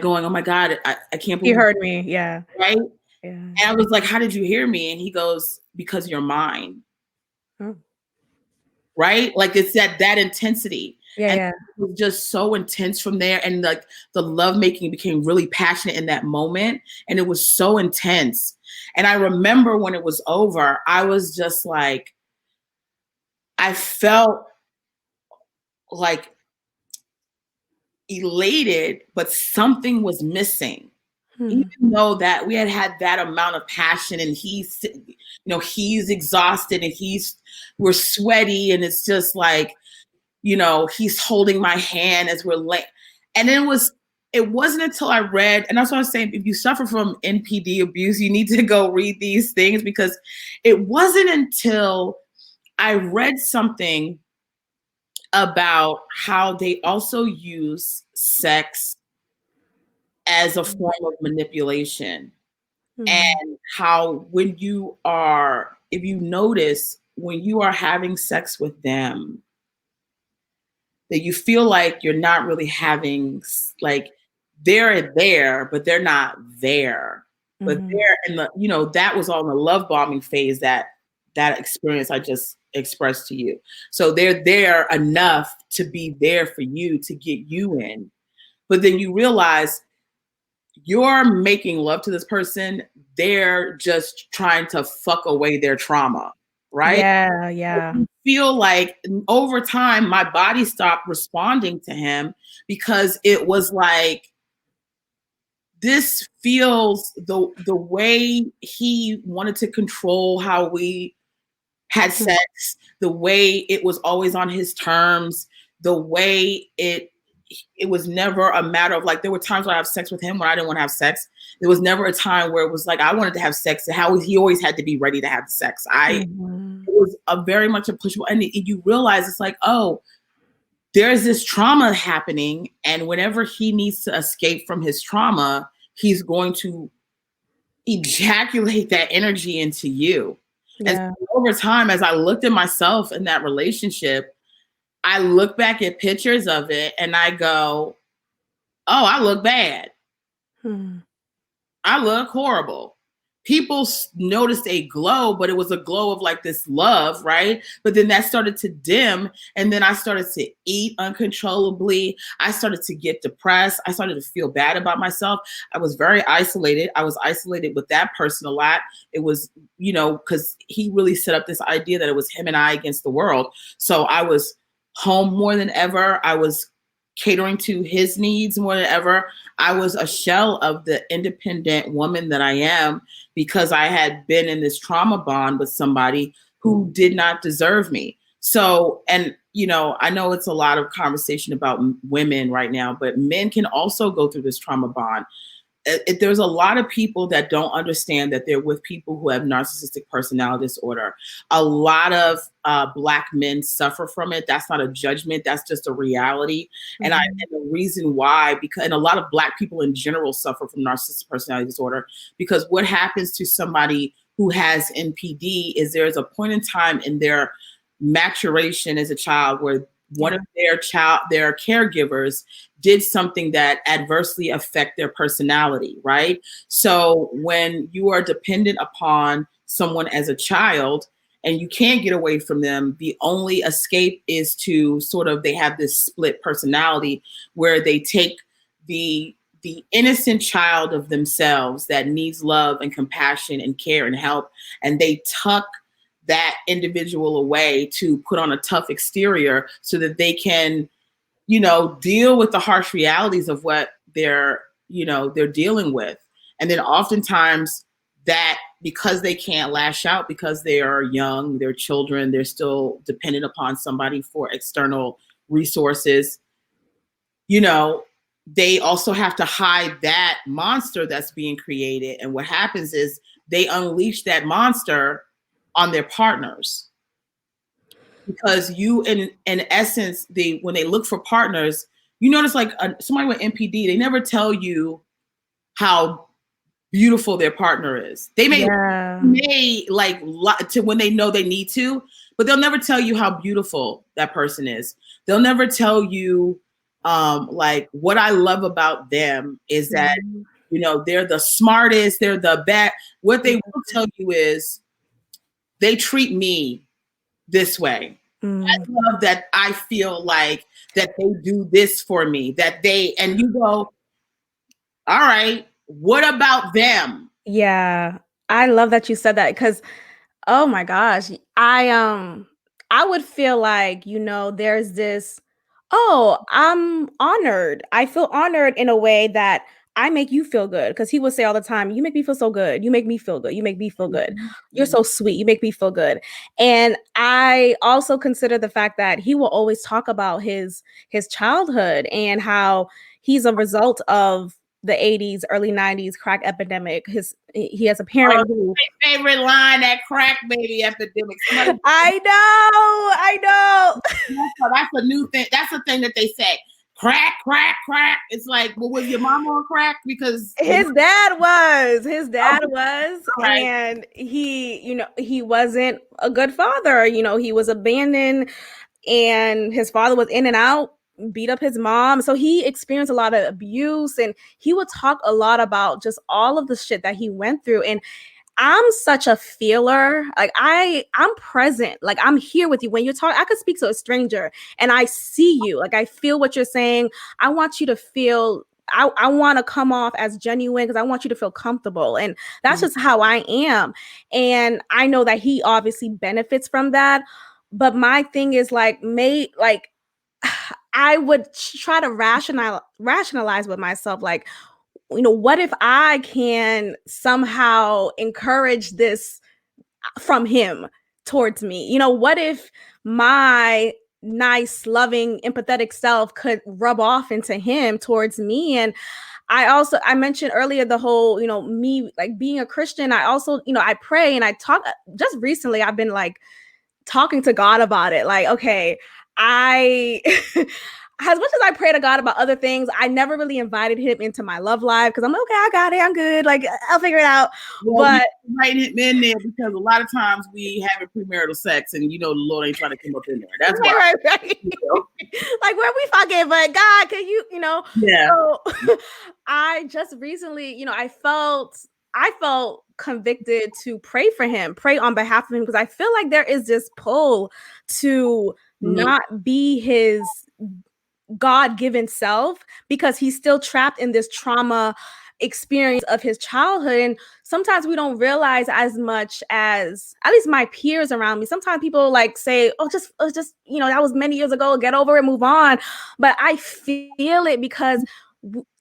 going, oh my God, I can't believe he heard me. Yeah. Right. Yeah. And I was like, how did you hear me? And he goes, because you're mine. Oh. Right. Like, it's that intensity. Yeah. And yeah. It was just so intense from there. And like the lovemaking became really passionate in that moment. And it was so intense. And I remember when it was over, I was just like, I felt like elated, but something was missing. Even though that we had that amount of passion, and he's exhausted, and we're sweaty, and it's just like, he's holding my hand as we're late. And it wasn't until I read, and that's what I was saying, if you suffer from NPD abuse, you need to go read these things, because it wasn't until I read something about how they also use sex as a form of manipulation. And how when you are, if you notice, when you are having sex with them, that you feel like you're not really having, like, they're there, but they're not there. But they're in the, that was all in the love bombing phase, that experience I just expressed to you. So they're there enough to be there for you, to get you in. But then you realize you're making love to this person. They're just trying to fuck away their trauma, right? Yeah, yeah. I feel like over time, my body stopped responding to him because it was like, this feels the way he wanted to control how we had sex, the way it was always on his terms, the way it was never a matter of, like, there were times when I have sex with him when I didn't want to have sex. There was never a time where it was like I wanted to have sex, and how he always had to be ready to have sex. It was a very much a push, and you realize it's like, oh, there's this trauma happening, and whenever he needs to escape from his trauma, he's going to ejaculate that energy into you. Yeah. And so over time, as I looked at myself in that relationship, I look back at pictures of it and I go, oh, I look bad. I look horrible. People noticed a glow, but it was a glow of like this love, right? But then that started to dim, and then I started to eat uncontrollably. I started to get depressed. I started to feel bad about myself. I was very isolated. I was isolated with that person a lot. It was, because he really set up this idea that it was him and I against the world. So I was home more than ever. I was catering to his needs more than ever. I was a shell of the independent woman that I am, because I had been in this trauma bond with somebody who did not deserve me. So, and, I know it's a lot of conversation about women right now, but men can also go through this trauma bond. There's a lot of people that don't understand that they're with people who have narcissistic personality disorder. A lot of Black men suffer from it. That's not a judgment. That's just a reality. And the reason why, and a lot of Black people in general suffer from narcissistic personality disorder, because what happens to somebody who has NPD is there's a point in time in their maturation as a child where one of their caregivers did something that adversely affect their personality, right? So when you are dependent upon someone as a child and you can't get away from them, the only escape is to they have this split personality where they take the innocent child of themselves that needs love and compassion and care and help, and they tuck that individual away to put on a tough exterior so that they can, deal with the harsh realities of what they're dealing with. And then oftentimes that, because they can't lash out, because they are young, they're children, they're still dependent upon somebody for external resources, they also have to hide that monster that's being created. And what happens is they unleash that monster on their partners, because you, in essence, when they look for partners, you notice like somebody with NPD, they never tell you how beautiful their partner is. They may like to when they know they need to, but they'll never tell you how beautiful that person is. They'll never tell you like, what I love about them is that they're the smartest, they're the best. What they will tell you is, they treat me this way. I love that. I feel like that they do this for me, and you go, all right, what about them? Yeah. I love that you said that, because, oh my gosh, I would feel like, there's this, oh, I'm honored. I feel honored in a way that I make you feel good, because he would say all the time, you make me feel so good. You make me feel good. You make me feel good. You're so sweet. You make me feel good. And I also consider the fact that he will always talk about his childhood and how he's a result of the 80s, early 90s crack epidemic. He has a parent who, my favorite line, that crack baby epidemic. I know. That's a new thing. That's the thing that they say. crack, crack, crack. It's like, well, was your mom on crack? Because his dad was, right. and he wasn't a good father. He was abandoned, and his father was in and out, beat up his mom. So he experienced a lot of abuse, and he would talk a lot about just all of the shit that he went through. And I'm such a feeler. Like I'm present. Like I'm here with you when you're talking. I could speak to a stranger and I see you. Like I feel what you're saying. I want you to feel. I want to come off as genuine because I want you to feel comfortable. And that's just how I am. And I know that he obviously benefits from that. But my thing is like, I would try to rationalize with myself, like, what if I can somehow encourage this from him towards me? What if my nice, loving, empathetic self could rub off into him towards me? And I mentioned earlier the whole, me like being a Christian. I also, I pray and I talk. Just recently, I've been like talking to God about it. Like, okay, I as much as I pray to God about other things, I never really invited him into my love life because I'm like, okay, I got it, I'm good, like I'll figure it out. Well, but we invite him in there because a lot of times we having premarital sex, and the Lord ain't trying to come up in there. That's why. right. Like where we fucking, but God, can Yeah. So I just recently, I felt convicted to pray for him, pray on behalf of him, because I feel like there is this pull to not be his God-given self because he's still trapped in this trauma experience of his childhood. And sometimes we don't realize as much as, at least my peers around me, sometimes people like say, oh, just that was many years ago, get over it, move on. But I feel it because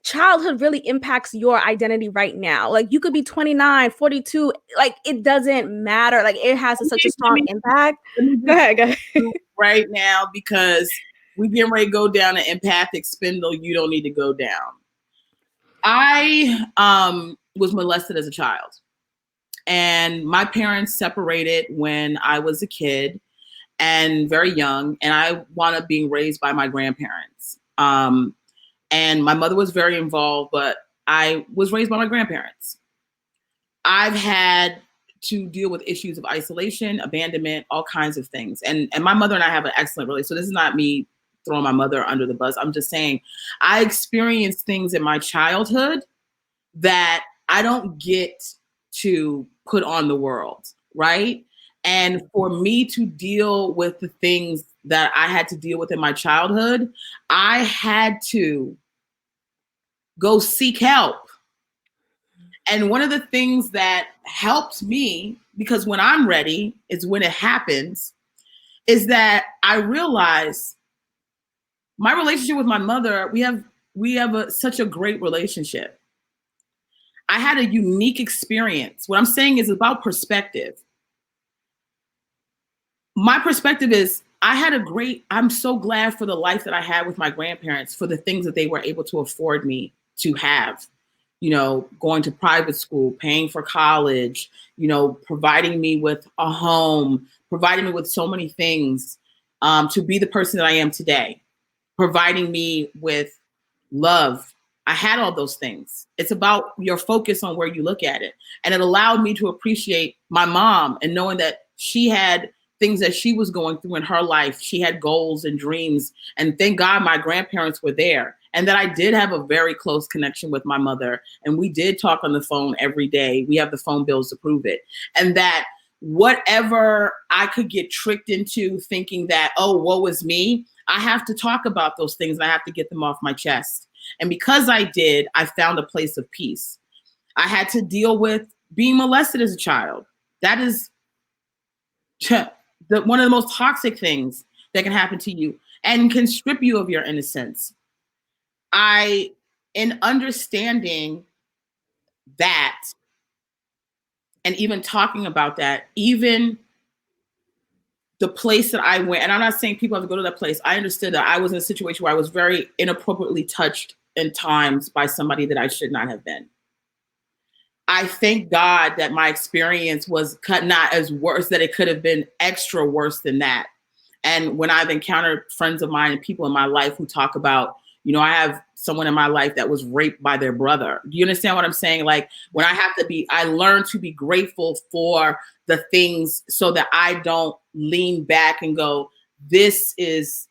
childhood really impacts your identity right now. Like you could be 29, 42, like it doesn't matter. Like it has such a strong impact. Go ahead. Right now, because we getting ready to go down an empathic spindle you don't need to go down. I was molested as a child, and my parents separated when I was a kid and very young, and I wound up being raised by my grandparents. And my mother was very involved, but I was raised by my grandparents. I've had to deal with issues of isolation, abandonment, all kinds of things. And my mother and I have an excellent relationship. So this is not me throwing my mother under the bus. I'm just saying I experienced things in my childhood that I don't get to put on the world, right? And for me to deal with the things that I had to deal with in my childhood, I had to go seek help. And one of the things that helped me, because when I'm ready is when it happens, is that I realize my relationship with my mother, we have such a great relationship. I had a unique experience. What I'm saying is about perspective. My perspective is I'm so glad for the life that I had with my grandparents, for the things that they were able to afford me to have. Going to private school, paying for college, providing me with a home, providing me with so many things to be the person that I am today, providing me with love. I had all those things. It's about your focus on where you look at it. And it allowed me to appreciate my mom and knowing that she had things that she was going through in her life. She had goals and dreams. And thank God my grandparents were there. And that I did have a very close connection with my mother. And we did talk on the phone every day. We have the phone bills to prove it. And that whatever I could get tricked into thinking that, oh, woe is me, I have to talk about those things and I have to get them off my chest. And because I did, I found a place of peace. I had to deal with being molested as a child. That is one of the most toxic things that can happen to you and can strip you of your innocence. In understanding that and even talking about that, even the place that I went, and I'm not saying people have to go to that place. I understood that I was in a situation where I was very inappropriately touched in times by somebody that I should not have been. I thank God that my experience was not as worse, that it could have been extra worse than that. And when I've encountered friends of mine and people in my life who talk about, You know, I have someone in my life that was raped by their brother. Do you understand what I'm saying? Like when I learned to be grateful for the things so that I don't lean back and go, this is,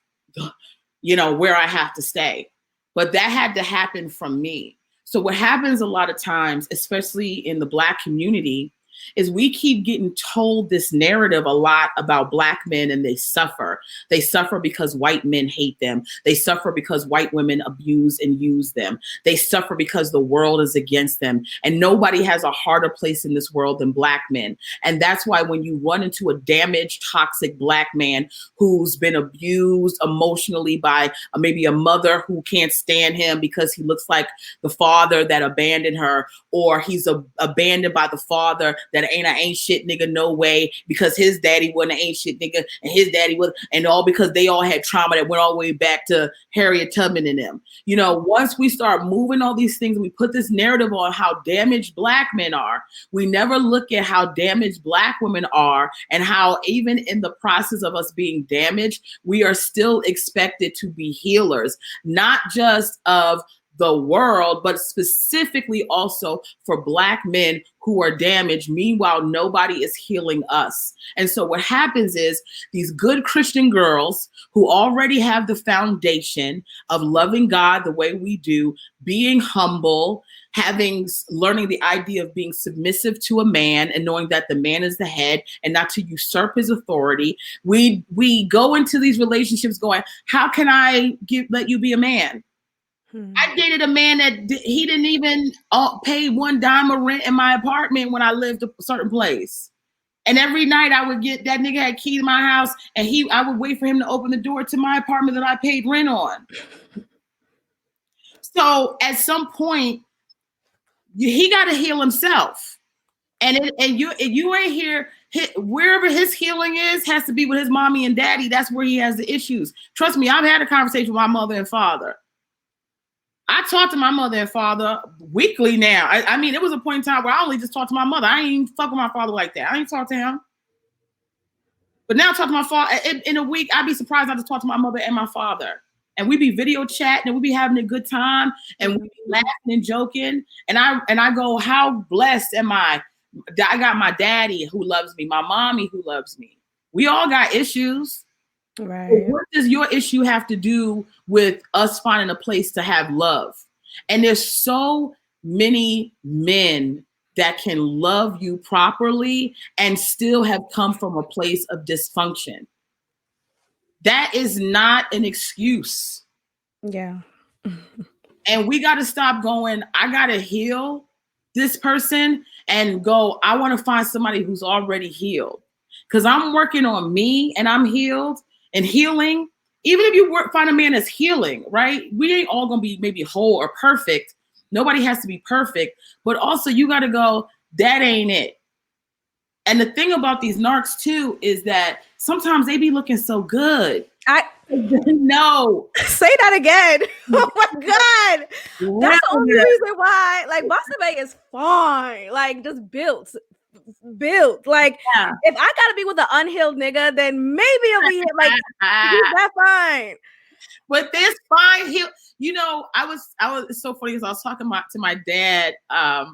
you know, where I have to stay. But that had to happen from me. So what happens a lot of times, especially in the Black community, is we keep getting told this narrative a lot about Black men, and they suffer. They suffer because white men hate them. They suffer because white women abuse and use them. They suffer because the world is against them. And nobody has a harder place in this world than Black men. And that's why when you run into a damaged, toxic Black man who's been abused emotionally by maybe a mother who can't stand him because he looks like the father that abandoned her, or he's abandoned by the father that ain't shit nigga no way, because his daddy wasn't an ain't shit nigga and his daddy was, and all because they all had trauma that went all the way back to Harriet Tubman and them. You know, once we start moving all these things, we put this narrative on how damaged Black men are. We never look at how damaged Black women are, and how even in the process of us being damaged, we are still expected to be healers, not just of the world, but specifically also for Black men who are damaged. Meanwhile, nobody is healing us. And so what happens is these good Christian girls who already have the foundation of loving God the way we do, being humble, learning the idea of being submissive to a man and knowing that the man is the head and not to usurp his authority. We go into these relationships going, how can I let you be a man? I dated a man that he didn't even pay one dime of rent in my apartment when I lived a certain place. And every night I would get, that nigga had a key to my house, and I would wait for him to open the door to my apartment that I paid rent on. So at some point, he got to heal himself. And you ain't here, wherever his healing has to be with his mommy and daddy. That's where he has the issues. Trust me, I've had a conversation with my mother and father. I talk to my mother and father weekly now. I mean, it was a point in time where I only just talked to my mother. I ain't even fuck with my father like that. I ain't talk to him. But now I talk to my father. In a week, I'd be surprised not to talk to my mother and my father. And we be video chatting, and we be having a good time, and we be laughing and joking. And I go, how blessed am I? I got my daddy who loves me, my mommy who loves me. We all got issues. Right. But what does your issue have to do with us finding a place to have love? And there's so many men that can love you properly and still have come from a place of dysfunction. That is not an excuse. Yeah. And we got to stop going, I got to heal this person, and go, I want to find somebody who's already healed. Because I'm working on me and I'm healed. And healing, even if you find a man that's healing, right? We ain't all gonna be maybe whole or perfect. Nobody has to be perfect, but also you gotta go, that ain't it. And the thing about these narcs too is that sometimes they be looking so good. No. Say that again. Oh my God. That's the only reason why, like, Bossa Bay is fine. Like, just built. Like, yeah. If I gotta be with an unhealed nigga, then maybe it'll be like that's fine. But this fine heal. You know, I was. It's so funny because I was talking to my dad a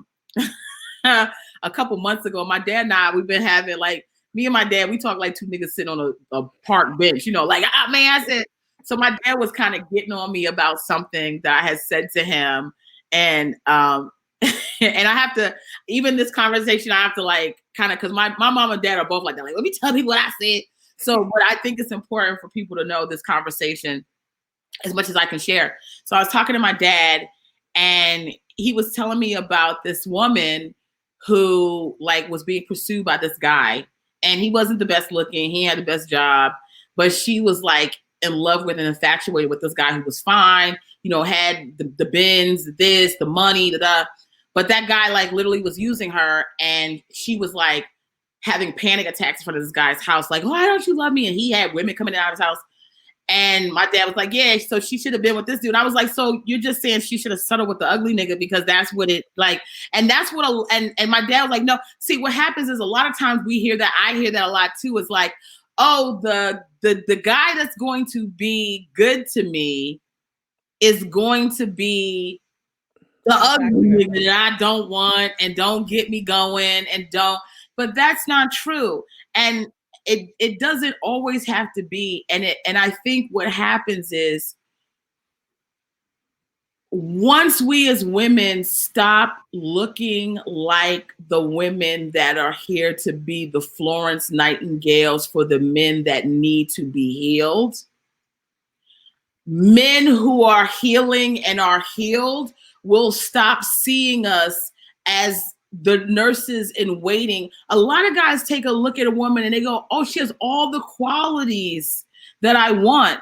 couple months ago. My dad and I, we've been having, like, me and my dad, we talk like two niggas sitting on a park bench. You know, like, man, I said. So my dad was kind of getting on me about something that I had said to him, and and I have to, even this conversation, I have to, like, kind of, because my mom and dad are both like that. Like, let me tell people what I said. So, but I think it's important for people to know this conversation as much as I can share. So I was talking to my dad, and he was telling me about this woman who, like, was being pursued by this guy, and he wasn't the best looking. He had the best job, but she was, like, in love with and infatuated with this guy who was fine, you know, had the Benz, this, the money, but that guy, like, literally was using her, and she was, like, having panic attacks in front of this guy's house, like, why don't you love me? And he had women coming out of his house. And my dad was like, yeah, so she should have been with this dude. And I was like, so you're just saying she should have settled with the ugly nigga because that's what it, like, and that's what, and my dad was like, no. See, what happens is a lot of times we hear that, I hear that a lot too, is like, oh, the guy that's going to be good to me is going to be the ugly nigga that I don't want and don't get me going and don't. But that's not true. And it doesn't always have to be. And I think what happens is once we as women stop looking like the women that are here to be the Florence Nightingales for the men that need to be healed, men who are healing and are healed will stop seeing us as the nurses in waiting. A lot of guys take a look at a woman and they go, oh, she has all the qualities that I want,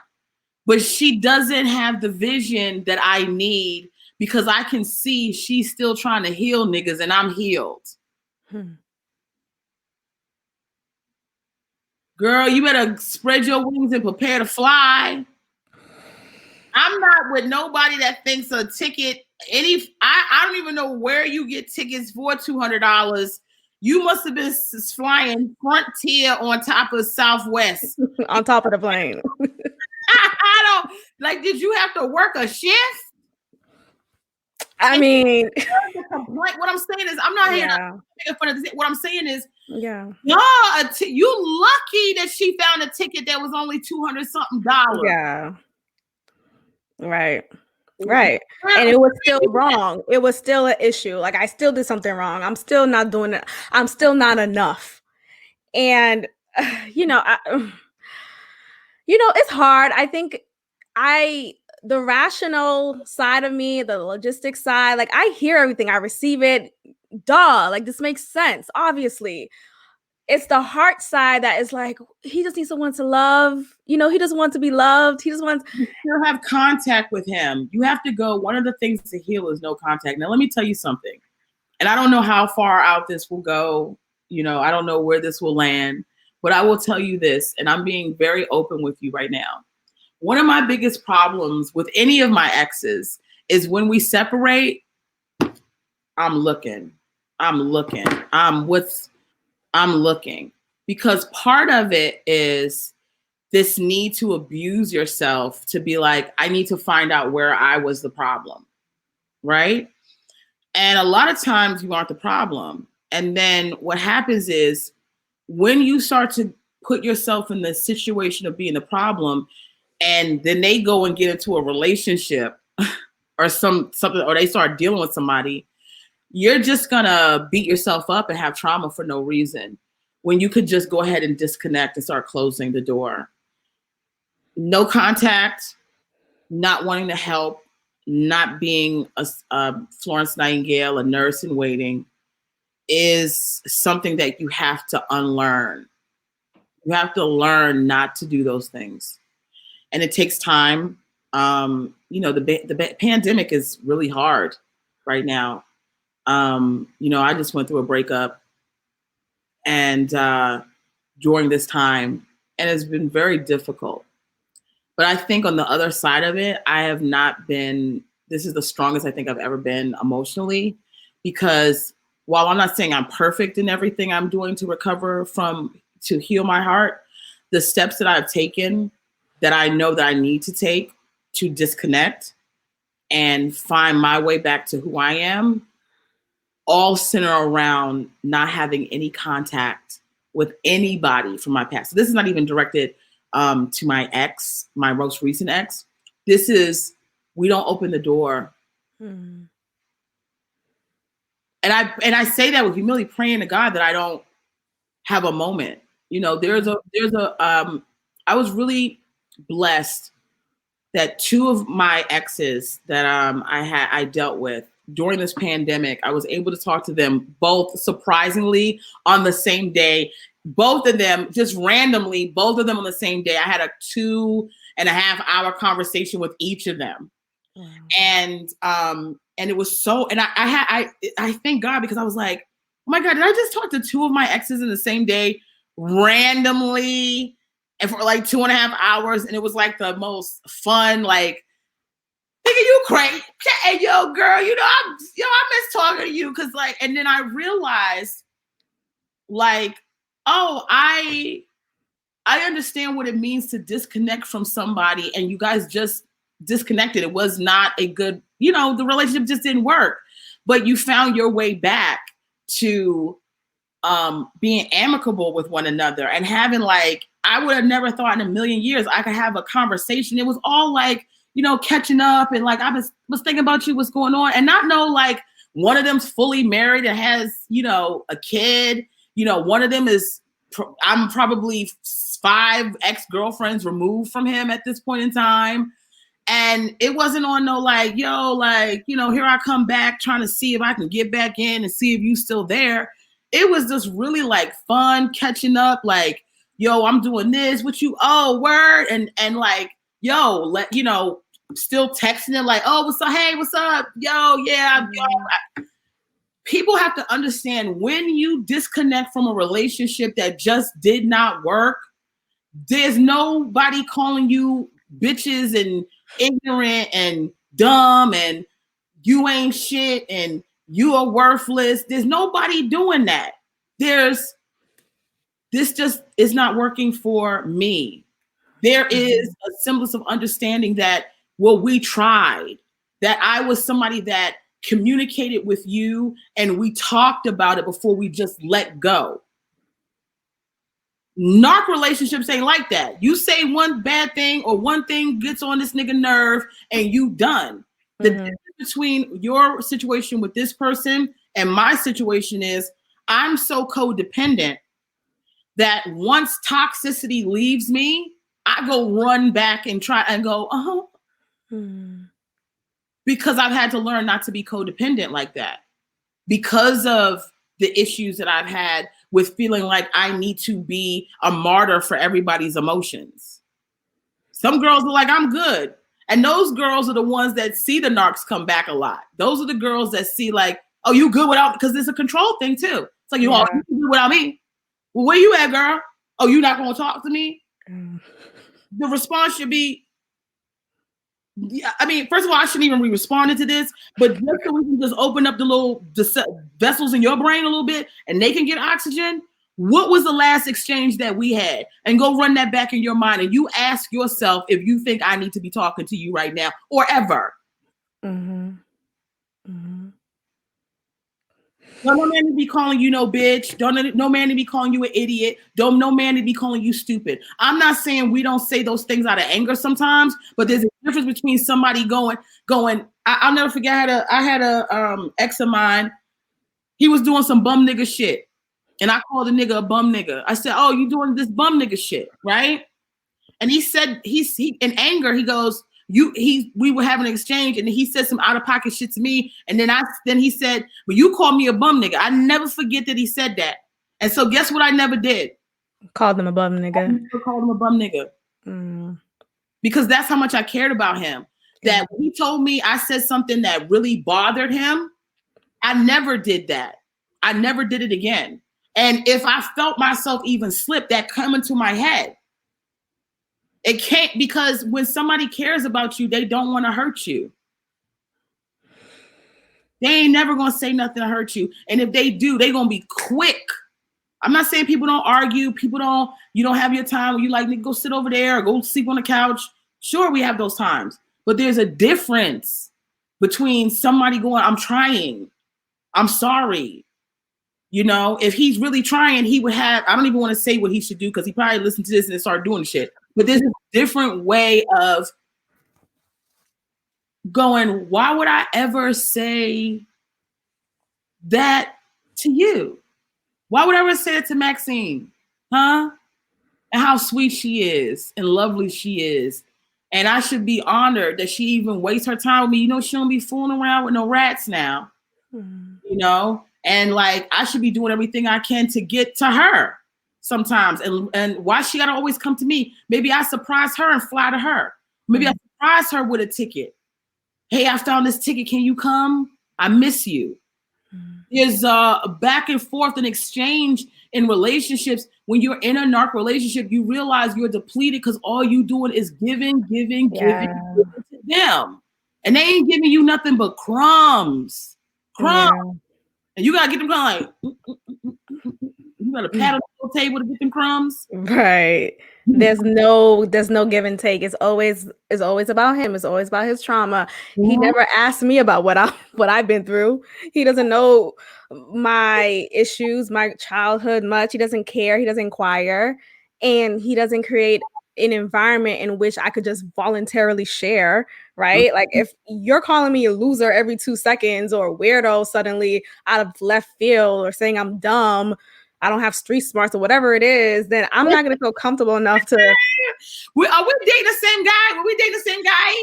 but she doesn't have the vision that I need because I can see she's still trying to heal niggas and I'm healed. Girl, you better spread your wings and prepare to fly. I'm not with nobody that thinks a ticket, I don't even know where you get tickets for $200. You must have been flying Frontier on top of Southwest. On top of the plane. I don't, like, did you have to work a shift? I mean, what I'm saying is, I'm not here to make fun of this. What I'm saying is, yeah, you lucky that she found a ticket that was only $200-something. Yeah. Right. And it was still wrong. It was still an issue. Like, I still did something wrong. I'm still not doing it. I'm still not enough. And, it's hard. I think the rational side of me, the logistics side, like, I hear everything. I receive it. Duh. Like, this makes sense. Obviously. It's the heart side that is like, he just needs someone to love. He doesn't want to be loved. He just wants to have contact with him. You have to go. One of the things to heal is no contact. Now, let me tell you something. And I don't know how far out this will go. I don't know where this will land. But I will tell you this, and I'm being very open with you right now. One of my biggest problems with any of my exes is when we separate, I'm looking. Because part of it is this need to abuse yourself to be like, I need to find out where I was the problem, right? And a lot of times you aren't the problem. And then what happens is when you start to put yourself in the situation of being the problem, and then they go and get into a relationship or something, or they start dealing with somebody, you're just gonna beat yourself up and have trauma for no reason, when you could just go ahead and disconnect and start closing the door. No contact, not wanting to help, not being a Florence Nightingale, a nurse in waiting, is something that you have to unlearn. You have to learn not to do those things. And it takes time. The pandemic is really hard right now. I just went through a breakup and during this time, and it's been very difficult. But I think on the other side of it, this is the strongest I think I've ever been emotionally, because while I'm not saying I'm perfect in everything I'm doing to heal my heart, the steps that I've taken that I know that I need to take to disconnect and find my way back to who I am, all center around not having any contact with anybody from my past. So this is not even directed to my ex, my most recent ex. This is, we don't open the door. Mm-hmm. And I say that with humility, praying to God that I don't have a moment. I was really blessed that two of my exes that I dealt with during this pandemic, I was able to talk to them both surprisingly on the same day. Both of them just randomly, both of them on the same day. I had a 2.5-hour conversation with each of them. Wow. And it was so, and I thank God, because I was like, oh my God, did I just talk to two of my exes in the same day randomly and for like 2.5 hours? And it was like the most fun, like, nigga, you crazy. Hey, yo, girl, I miss talking to you. Cause like, and then I realized like, oh, I understand what it means to disconnect from somebody and you guys just disconnected. It was not a good, the relationship just didn't work. But you found your way back to being amicable with one another and having I would have never thought in a million years I could have a conversation. It was all catching up and I was thinking about you, what's going on, and not know one of them's fully married and has, a kid. One of them is, I'm probably 5 ex-girlfriends removed from him at this point in time. And it wasn't on no here I come back trying to see if I can get back in and see if you still there. It was just really fun catching up, I'm doing this with you. Oh, word. And still texting it oh, what's up? Hey, what's up? Yo, yeah. Yo. People have to understand when you disconnect from a relationship that just did not work, there's nobody calling you bitches and ignorant and dumb and you ain't shit and you are worthless. There's nobody doing that. This just is not working for me. There is a semblance of understanding that, well, we tried, that I was somebody that communicated with you and we talked about it before we just let go. Narc relationships ain't like that. You say one bad thing or one thing gets on this nigga nerve and you done. The difference between your situation with this person and my situation is I'm so codependent that once toxicity leaves me, I go run back and try and go, because I've had to learn not to be codependent like that because of the issues that I've had with feeling like I need to be a martyr for everybody's emotions. Some girls are like, I'm good. And those girls are the ones that see the narcs come back a lot. Those are the girls that see oh, you good without, because it's a control thing too. It's you can do without me. Well, where you at, girl? Oh, you not going to talk to me? The response should be, first of all, I shouldn't even be responding to this, but just so we can just open up the little vessels in your brain a little bit and they can get oxygen. What was the last exchange that we had? And go run that back in your mind and you ask yourself if you think I need to be talking to you right now or ever. No man to be calling you no bitch. No man to be calling you an idiot. No man to be calling you stupid. I'm not saying we don't say those things out of anger sometimes, but there's a difference between somebody going. I'll never forget. I had a ex of mine. He was doing some bum nigga shit, and I called the nigga a bum nigga. I said, "Oh, you doing this bum nigga shit, right?" And he said, he in anger, he goes, we were having an exchange and he said some out of pocket shit to me. And then he said, well, you called me a bum nigga. I never forget that he said that. And so guess what I never did? Called him a bum nigga. I never called him a bum nigga. Because that's how much I cared about him. That when he told me I said something that really bothered him, I never did that. I never did it again. And if I felt myself even slip, that come into my head. It can't, because when somebody cares about you, they don't want to hurt you. They ain't never going to say nothing to hurt you. And if they do, they're going to be quick. I'm not saying people don't argue. You don't have your time where you nigga, go sit over there or go sleep on the couch. Sure, we have those times. But there's a difference between somebody going, I'm trying. I'm sorry. If he's really trying, he would have, I don't even want to say what he should do because he probably listened to this and start doing shit. But there's a different way of going, why would I ever say that to you? Why would I ever say it to Maxine? Huh? And how sweet she is and lovely she is. And I should be honored that she even wastes her time with me. She don't be fooling around with no rats now. And I should be doing everything I can to get to her sometimes. And why she gotta always come to me? Maybe I surprise her and fly to her. Maybe I surprise her with a ticket. Hey, I found this ticket. Can you come? I miss you. There's a back and forth and exchange in relationships. When you're in a narc relationship, you realize you're depleted because all you doing is giving to them. And they ain't giving you nothing but crumbs. And you gotta get them going like, you gotta pat on the table to get them crumbs. Right. There's no give and take. It's always about him. It's always about his trauma. He never asked me about what I've been through. He doesn't know my issues, my childhood much. He doesn't care. He doesn't inquire, and he doesn't create an environment in which I could just voluntarily share, right? Like if you're calling me a loser every 2 seconds or a weirdo suddenly out of left field or saying I'm dumb, I don't have street smarts or whatever it is, then I'm not going to feel comfortable enough to. Are we dating the same guy? Were we dating the same guy?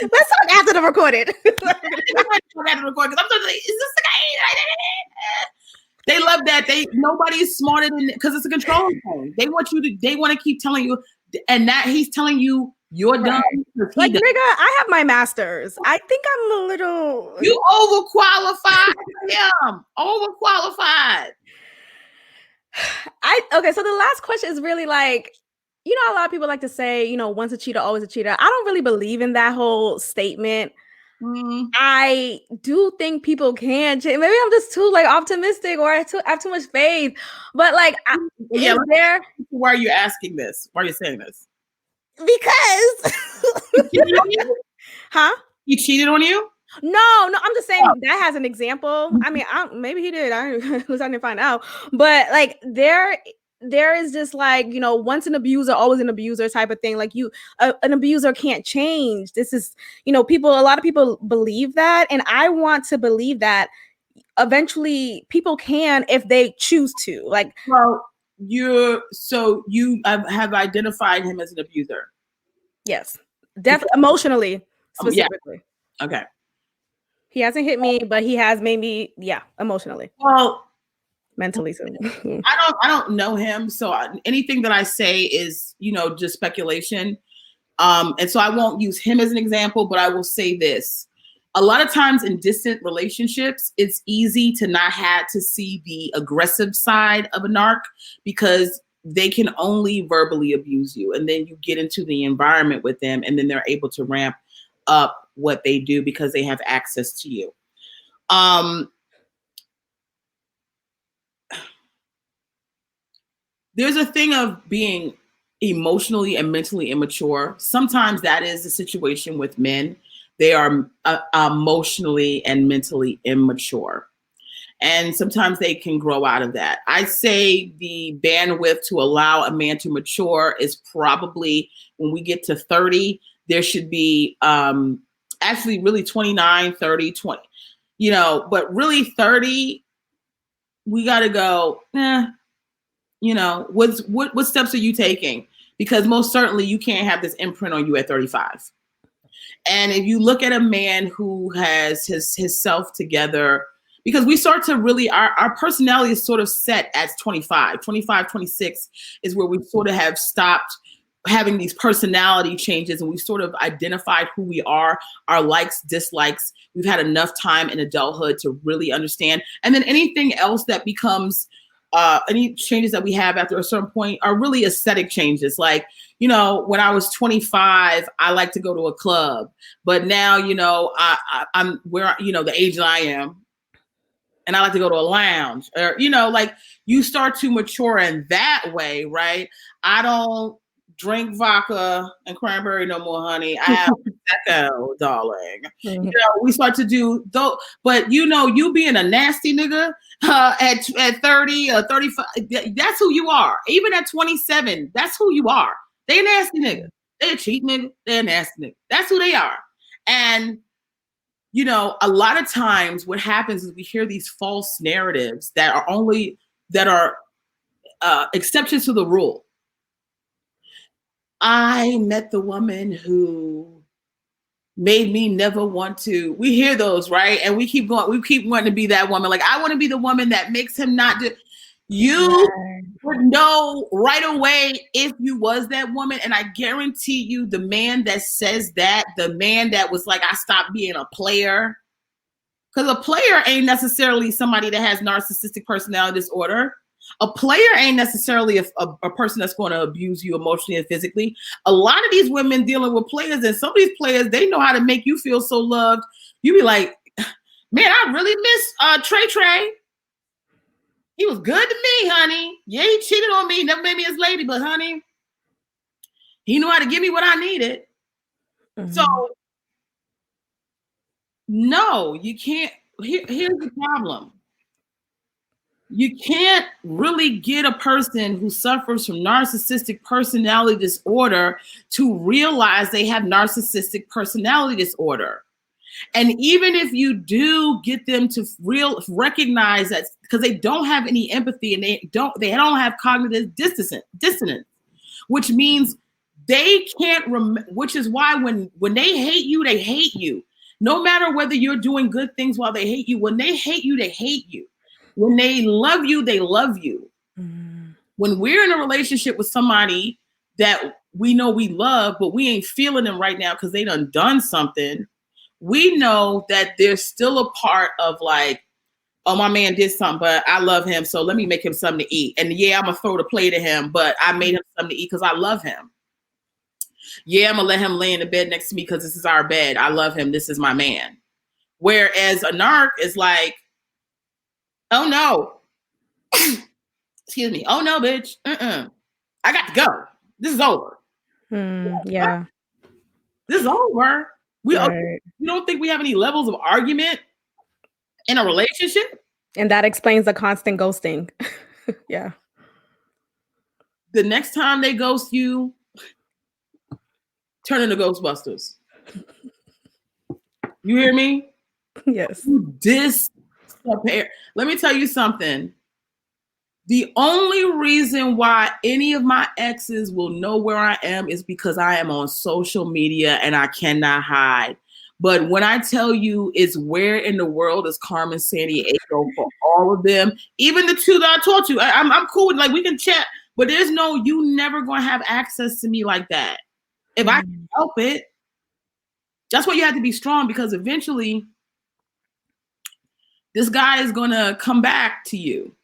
Let's talk after the recorded. After the recorded, because I'm like, is this the guy? They love that. Nobody's smarter than, because it's a control thing. They want to keep telling you, and that he's telling you you're dumb. Like, nigga, I have my master's. I think I'm a little. You overqualified. Overqualified. Okay, so the last question is really like, you know, a lot of people like to say, you know, once a cheater, always a cheater. I don't really believe in that whole statement. I do think people can change. Maybe I'm just too like optimistic, or I have too much faith. But like, is there? Why are you asking this? Why are you saying this? Because huh? He cheated on you? No, I'm just saying that has an example. I mean, maybe he did. I didn't find out. But like there is just like, you know, once an abuser, always an abuser type of thing. Like an abuser can't change. This is, you know, a lot of people believe that. And I want to believe that eventually people can if they choose to. Like, well, you have identified him as an abuser. Yes. Emotionally, specifically. Yeah. Okay. He hasn't hit me, but he has made me, emotionally. Well, mentally. So. I don't know him, so anything that I say is, you know, just speculation. And so I won't use him as an example, but I will say this. A lot of times in distant relationships, it's easy to not have to see the aggressive side of a narc because they can only verbally abuse you. And then you get into the environment with them, and then they're able to ramp up what they do because they have access to you. There's a thing of being emotionally and mentally immature. Sometimes that is the situation with men. They are emotionally and mentally immature. And sometimes they can grow out of that. I say the bandwidth to allow a man to mature is probably when we get to 30, there should be actually really 29, 30, 20, you know, but really 30, we got to go, you know, what steps are you taking? Because most certainly you can't have this imprint on you at 35. And if you look at a man who has his self together, because we start to really, our personality is sort of set at 25, 26 is where we sort of have stopped having these personality changes, and we've sort of identified who we are, our likes, dislikes. We've had enough time in adulthood to really understand. And then anything else that becomes, any changes that we have after a certain point are really aesthetic changes. Like, you know, when I was 25, I like to go to a club, but now, you know, I'm where, you know, the age that I am, and I like to go to a lounge, or, you know, like you start to mature in that way, right? I don't drink vodka and cranberry no more, honey. I have Prosecco, darling. Mm-hmm. You know, we start to do though, but you know, you being a nasty nigga at 30 or 35, that's who you are. Even at 27, that's who you are. They a nasty nigga. They a cheat nigga. They a nasty nigga. That's who they are. And you know, a lot of times what happens is we hear these false narratives that are exceptions to the rule. I met the woman who made me never want to. We hear those, right? And we keep going. We keep wanting to be that woman. Like, I want to be the woman that makes him not do. You would know right away if you was that woman. And I guarantee you, the man that says that, the man that was like, I stopped being a player. Because a player ain't necessarily somebody that has narcissistic personality disorder. A player ain't necessarily a person that's going to abuse you emotionally and physically. A lot of these women dealing with players, and some of these players, they know how to make you feel so loved. You be like, Man, I really miss Trey. He was good to me, honey. Yeah, he cheated on me, never made me his lady, but honey, he knew how to give me what I needed. Mm-hmm. So, no, you can't. Here's the problem. You can't really get a person who suffers from narcissistic personality disorder to realize they have narcissistic personality disorder. And even if you do get them to recognize that, because they don't have any empathy and they don't have cognitive dissonance, which means they can't which is why when they hate you, they hate you. No matter whether you're doing good things while they hate you, when they hate you, they hate you. When they love you, they love you. Mm. When we're in a relationship with somebody that we know we love, but we ain't feeling them right now because they done something, we know that there's still a part of like, oh, my man did something, but I love him, so let me make him something to eat. And yeah, I'm going to throw the plate at him, but I made him something to eat because I love him. Yeah, I'm going to let him lay in the bed next to me because this is our bed. I love him. This is my man. Whereas a narc is like, oh, no. Excuse me. Oh, no, bitch. I got to go. This is over. Yeah. This is over. You don't think we have any levels of argument in a relationship? And that explains the constant ghosting. Yeah. The next time they ghost you, turn into Ghostbusters. You hear me? Yes. Let me tell you something. The only reason why any of my exes will know where I am is because I am on social media and I cannot hide. But when I tell you it's where in the world is Carmen Sandiego for all of them, even the two that I told you, I'm cool with, like, we can chat, but there's no, you never going to have access to me like that. If I can help it, that's why you have to be strong, because eventually this guy is going to come back to you.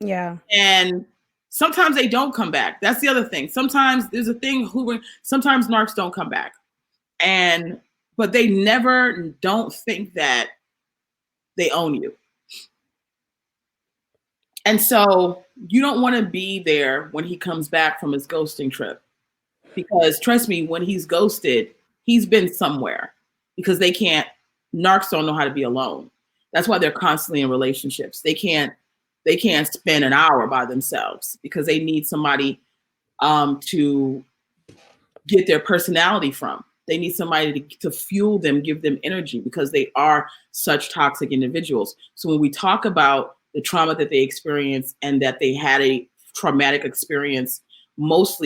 Yeah. And sometimes they don't come back. That's the other thing. Sometimes there's a thing, sometimes narcs don't come back. But they never don't think that they own you. And so you don't want to be there when he comes back from his ghosting trip. Because trust me, when he's ghosted, he's been somewhere, because narcs don't know how to be alone. That's why they're constantly in relationships. They can't spend an hour by themselves because they need somebody to get their personality from. They need somebody to fuel them, give them energy, because they are such toxic individuals. So when we talk about the trauma that they experienced and that they had a traumatic experience, most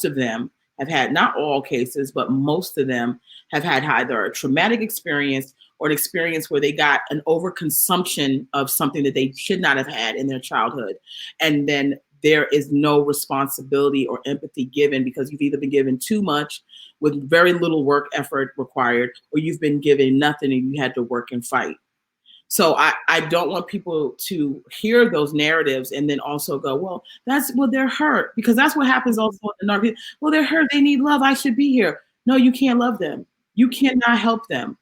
of them have had, not all cases, but most of them have had either a traumatic experience or an experience where they got an overconsumption of something that they should not have had in their childhood. And then there is no responsibility or empathy given, because you've either been given too much with very little work effort required, or you've been given nothing and you had to work and fight. So I don't want people to hear those narratives and then also go, well, they're hurt, because that's what happens also in the narcissist. Well, they're hurt. They need love. I should be here. No, you can't love them. You cannot help them.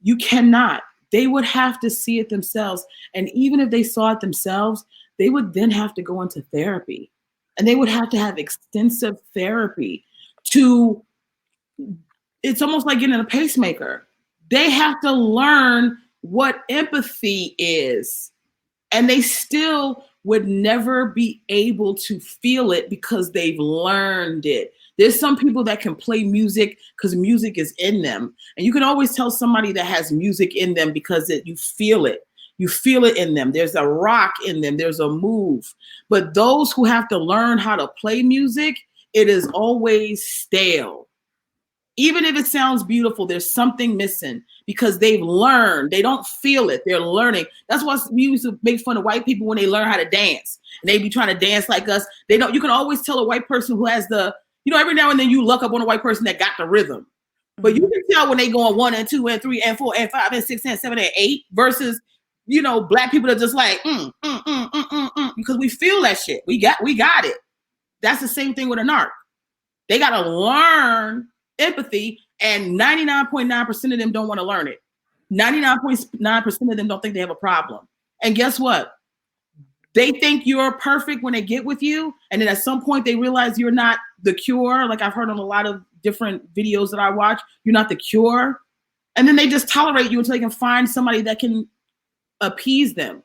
You cannot. They would have to see it themselves. And even if they saw it themselves, they would then have to go into therapy, and they would have to have extensive therapy it's almost like getting a pacemaker. They have to learn what empathy is, and they still would never be able to feel it because they've learned it. There's some people that can play music because music is in them. And you can always tell somebody that has music in them because you feel it. You feel it in them. There's a rock in them. There's a move. But those who have to learn how to play music, it is always stale. Even if it sounds beautiful, there's something missing because they've learned. They don't feel it. They're learning. That's why we used to make fun of white people when they learn how to dance. And they be trying to dance like us. They don't. You can always tell a white person who has every now and then you look up on a white person that got the rhythm. But you can tell when they go on 1 and 2 and 3 and 4 and 5 and 6 and 7 and 8 versus, black people are just like, because we feel that shit. We got it. That's the same thing with a narc. They got to learn empathy, and 99.9% of them don't want to learn it. 99.9% of them don't think they have a problem. And guess what? They think you're perfect when they get with you. And then at some point they realize you're not the cure. Like I've heard on a lot of different videos that I watch, you're not the cure. And then they just tolerate you until they can find somebody that can appease them.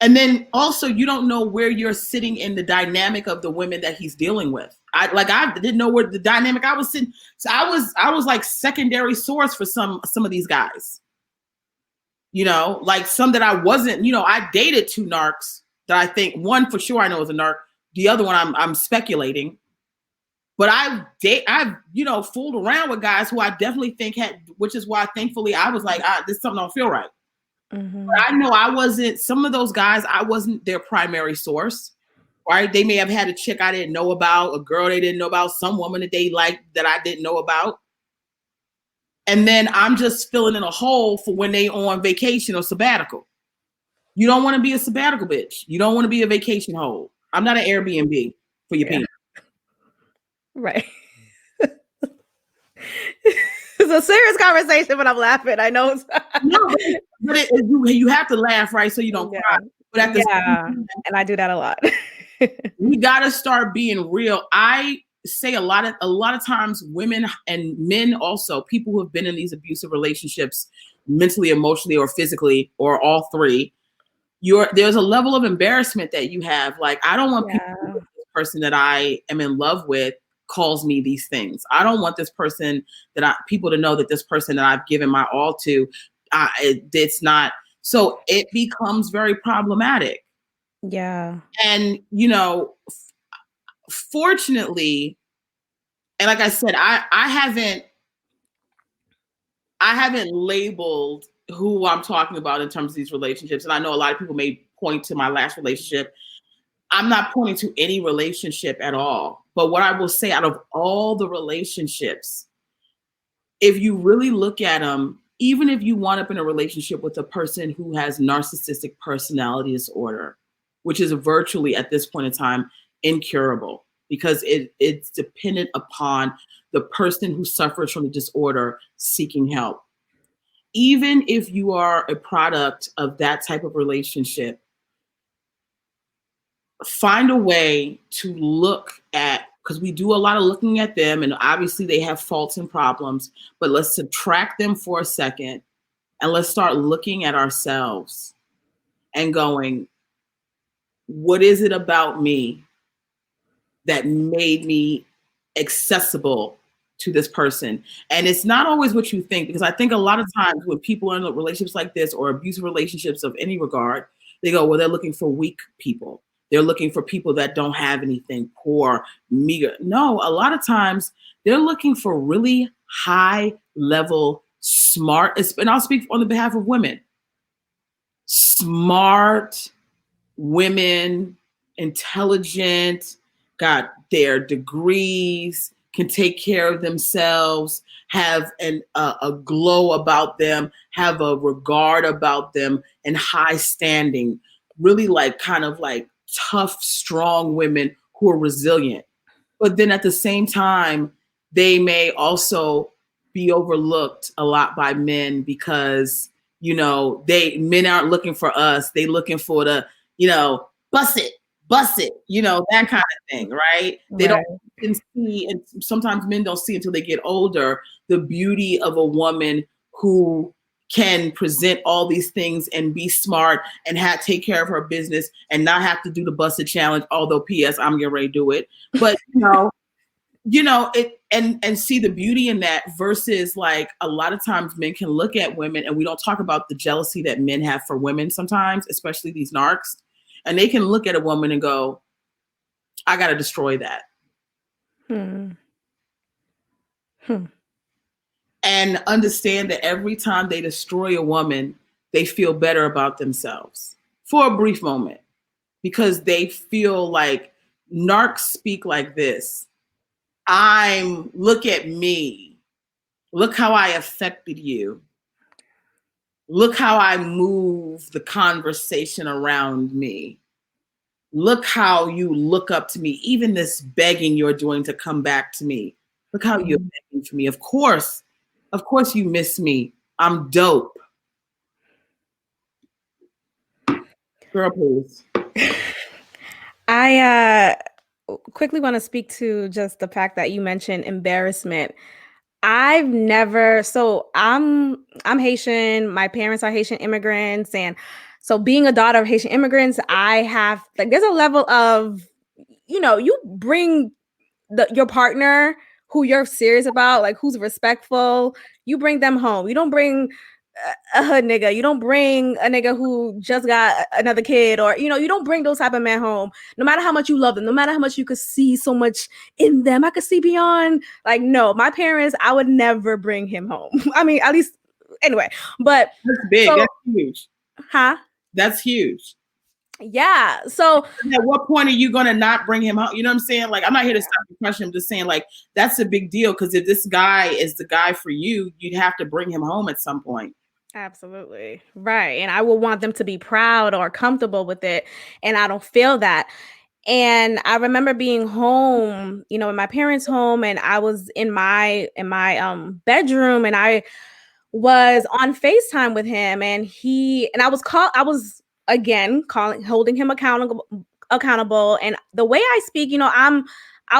And then also you don't know where you're sitting in the dynamic of the women that he's dealing with. I didn't know where the dynamic I was sitting. So I was like secondary source for some of these guys. You know, like some that I wasn't, you know, I dated 2 narcs that I think one for sure I know is a narc. The other one I'm speculating. But I've you know, fooled around with guys who I definitely think had, which is why thankfully I was like, this something don't feel right. Mm-hmm. But I know I wasn't, some of those guys, I wasn't their primary source, right? They may have had a chick I didn't know about, a girl they didn't know about, some woman that they liked that I didn't know about. And then I'm just filling in a hole for when they on vacation or sabbatical. You don't want to be a sabbatical bitch. You don't want to be a vacation hole. I'm not an Airbnb for your penis. Right. It's a serious conversation, but I'm laughing. I know. No, but you have to laugh, right? So you don't cry. But at the same time, and I do that a lot. We got to start being real. I say a lot of times women and men also, people who have been in these abusive relationships mentally, emotionally, or physically, or all three, there's a level of embarrassment that you have. Like, I don't want people to know this person that I am in love with calls me these things. I don't want this person people to know that this person that I've given my all to, it's not. So it becomes very problematic. Yeah. And, you know, fortunately, and like I said, I haven't labeled who I'm talking about in terms of these relationships. And I know a lot of people may point to my last relationship. I'm not pointing to any relationship at all. But what I will say, out of all the relationships, if you really look at them, even if you wind up in a relationship with a person who has narcissistic personality disorder, which is virtually at this point in time incurable, because it's dependent upon the person who suffers from the disorder seeking help. Even if you are a product of that type of relationship, find a way to look at, because we do a lot of looking at them, and obviously they have faults and problems, but let's subtract them for a second and let's start looking at ourselves and going, what is it about me that made me accessible to this person? And it's not always what you think, because I think a lot of times when people are in relationships like this or abusive relationships of any regard, they go, well, they're looking for weak people. They're looking for people that don't have anything, poor, meager. No, a lot of times they're looking for really high level, smart, and I'll speak on the behalf of women, smart women, intelligent, got their degrees, can take care of themselves, have a glow about them, have a regard about them, and high standing, really like kind of like tough, strong women who are resilient. But then at the same time, they may also be overlooked a lot by men because, you know, men aren't looking for us. They looking for the, you know, bust it, you know, that kind of thing, right? They don't see, and sometimes men don't see until they get older, the beauty of a woman who can present all these things and be smart and take care of her business and not have to do the busted challenge. Although P.S. I'm getting ready to do it, but you know it, and see the beauty in that versus like a lot of times men can look at women, and we don't talk about the jealousy that men have for women sometimes, especially these narcs, and they can look at a woman and go, I got to destroy that. And understand that every time they destroy a woman, they feel better about themselves for a brief moment, because they feel like narcs speak like this. Look at me. Look how I affected you. Look how I move the conversation around me. Look how you look up to me. Even this begging you're doing to come back to me. Look how you're begging for me. Of course you miss me. I'm dope. Girl, please. I quickly want to speak to just the fact that you mentioned embarrassment. I've never so I'm Haitian, my parents are Haitian immigrants, and so being a daughter of Haitian immigrants, I have like there's a level of you bring your partner who you're serious about, like who's respectful, you bring them home. You don't bring a hood nigga. You don't bring a nigga who just got another kid, or you don't bring those type of men home. No matter how much you love them, no matter how much you could see so much in them, I could see beyond. Like, no, my parents, I would never bring him home. I mean, at least anyway. But that's big. so, That's huge. huh? That's huge. Yeah. So at what point are you going to not bring him out? You know what I'm saying? Like, I'm not here to stop the question. I'm just saying, like, that's a big deal. Because if this guy is the guy for you, you'd have to bring him home at some point. Absolutely. Right. And I will want them to be proud or comfortable with it. And I don't feel that. And I remember being home, in my parents' home, and I was in my bedroom, and I was on FaceTime with him, and I was again holding him accountable. And the way I speak, I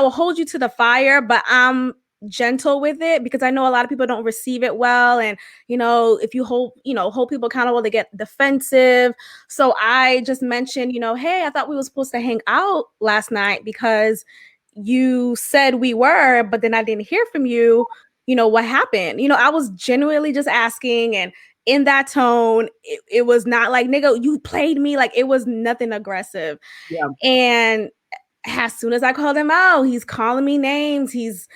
will hold you to the fire, but I'm gentle with it because I know a lot of people don't receive it well. And, if you hold people accountable, they get defensive. So I just mentioned, hey, I thought we were supposed to hang out last night because you said we were, but then I didn't hear from you. What happened? I was genuinely just asking, and in that tone, it was not like, nigga, you played me. Like, it was nothing aggressive. Yeah. And as soon as I called him out, he's calling me names. He's,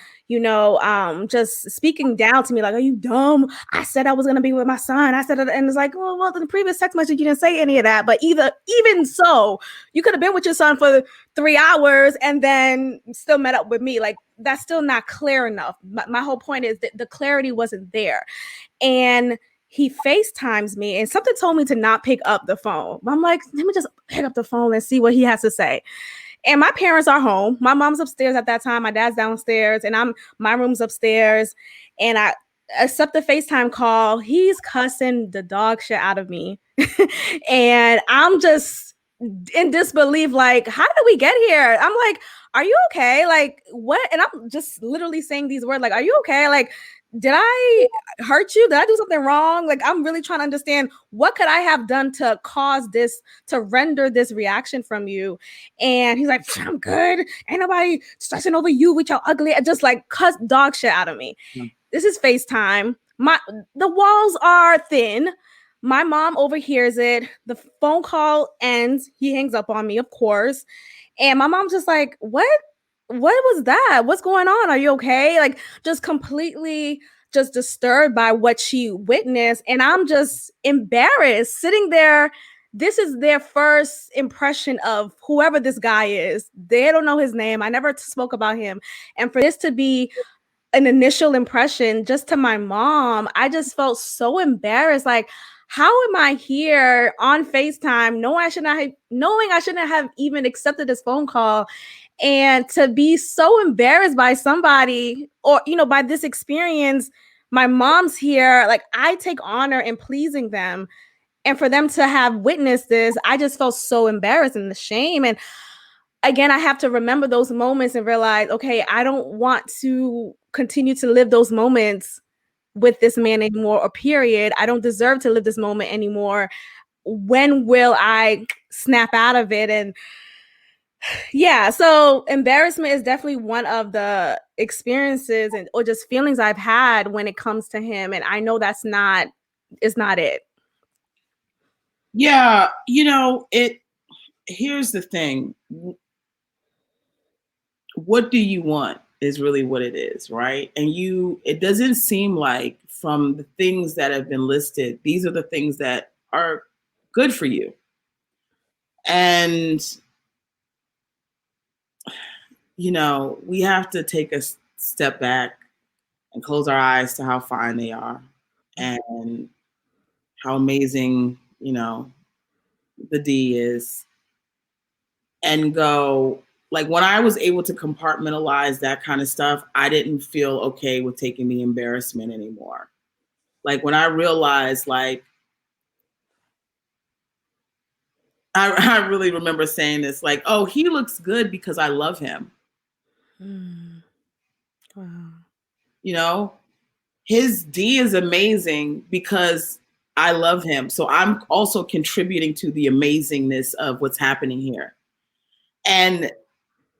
just speaking down to me like, are you dumb? I said I was going to be with my son. I said it. And it's like, well, in the previous text message, you didn't say any of that. But even so, you could have been with your son for 3 hours and then still met up with me. Like, that's still not clear enough. My whole point is that the clarity wasn't there. And he FaceTimes me, and something told me to not pick up the phone. I'm like, let me just pick up the phone and see what he has to say. And my parents are home. My mom's upstairs at that time. My dad's downstairs, and my room's upstairs. And I accept the FaceTime call. He's cussing the dog shit out of me. And I'm just in disbelief, like, how did we get here? I'm like, are you okay? Like, what? And I'm just literally saying these words, like, are you okay? Like, did I hurt you? Did I do something wrong? Like, I'm really trying to understand what could I have done to cause this, to render this reaction from you. And he's like, I'm good. Ain't nobody stressing over you with your ugly, just like cuss dog shit out of me. This is FaceTime. The walls are thin. My mom overhears it. The phone call ends. He hangs up on me, of course. And my mom's just like, what was that? What's going on? Are you okay? Like, just completely just disturbed by what she witnessed. And I'm just embarrassed sitting there. This is their first impression of whoever this guy is. They don't know his name. I never spoke about him. And for this to be an initial impression just to my mom, I just felt so embarrassed. Like, how am I here on FaceTime knowing I shouldn't have even accepted this phone call, and to be so embarrassed by somebody, or by this experience? My mom's here. Like, I take honor in pleasing them, and for them to have witnessed this, I just felt so embarrassed and the shame. And again, I have to remember those moments and realize, okay, I don't want to continue to live those moments with this man anymore, or period. I don't deserve to live this moment anymore. When will I snap out of it? And yeah, so embarrassment is definitely one of the experiences or just feelings I've had when it comes to him. And I know it's not it. Yeah, here's the thing. What do you want is really what it is, right? And it doesn't seem like from the things that have been listed, these are the things that are good for you. And, we have to take a step back and close our eyes to how fine they are and how amazing, the D is, and go, like, when I was able to compartmentalize that kind of stuff, I didn't feel okay with taking the embarrassment anymore. Like, when I realized, like, I really remember saying this, like, oh, he looks good because I love him. Wow. You know, his D is amazing because I love him. So I'm also contributing to the amazingness of what's happening here. And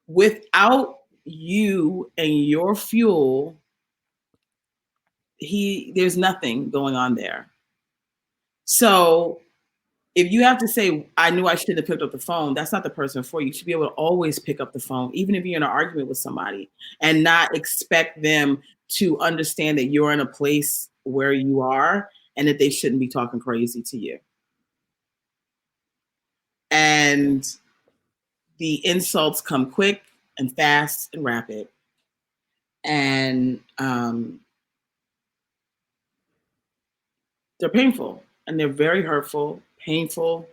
without you and your fuel, there's nothing going on there. So if you have to say, I knew I shouldn't have picked up the phone, that's not the person for you. You should be able to always pick up the phone, even if you're in an argument with somebody, and not expect them to understand that you're in a place where you are and that they shouldn't be talking crazy to you. And the insults come quick and fast and rapid. And they're painful, and they're very hurtful, painful.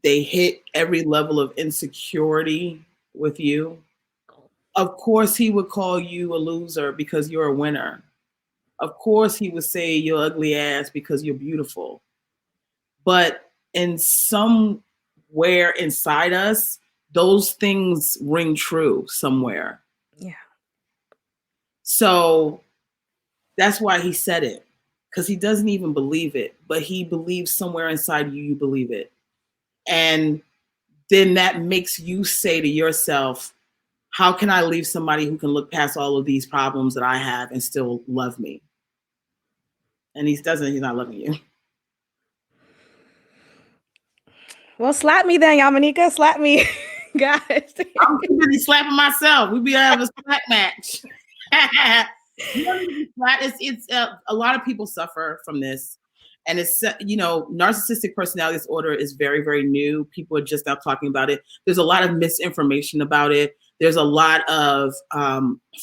They hit every level of insecurity with you. Of course, he would call you a loser because you're a winner. Of course, he would say you're ugly ass because you're beautiful. But in somewhere inside us, those things ring true somewhere. Yeah. So that's why he said it, because he doesn't even believe it, but he believes somewhere inside you believe it. And then that makes you say to yourself, how can I leave somebody who can look past all of these problems that I have and still love me? And he's not loving you. Well, slap me then, Yamaneika. Slap me, guys. I'm too busy slapping myself. We be having a slap match. It's a lot of people suffer from this. And it's, narcissistic personality disorder is very, very new. People are just now talking about it. There's a lot of misinformation about it. There's a lot of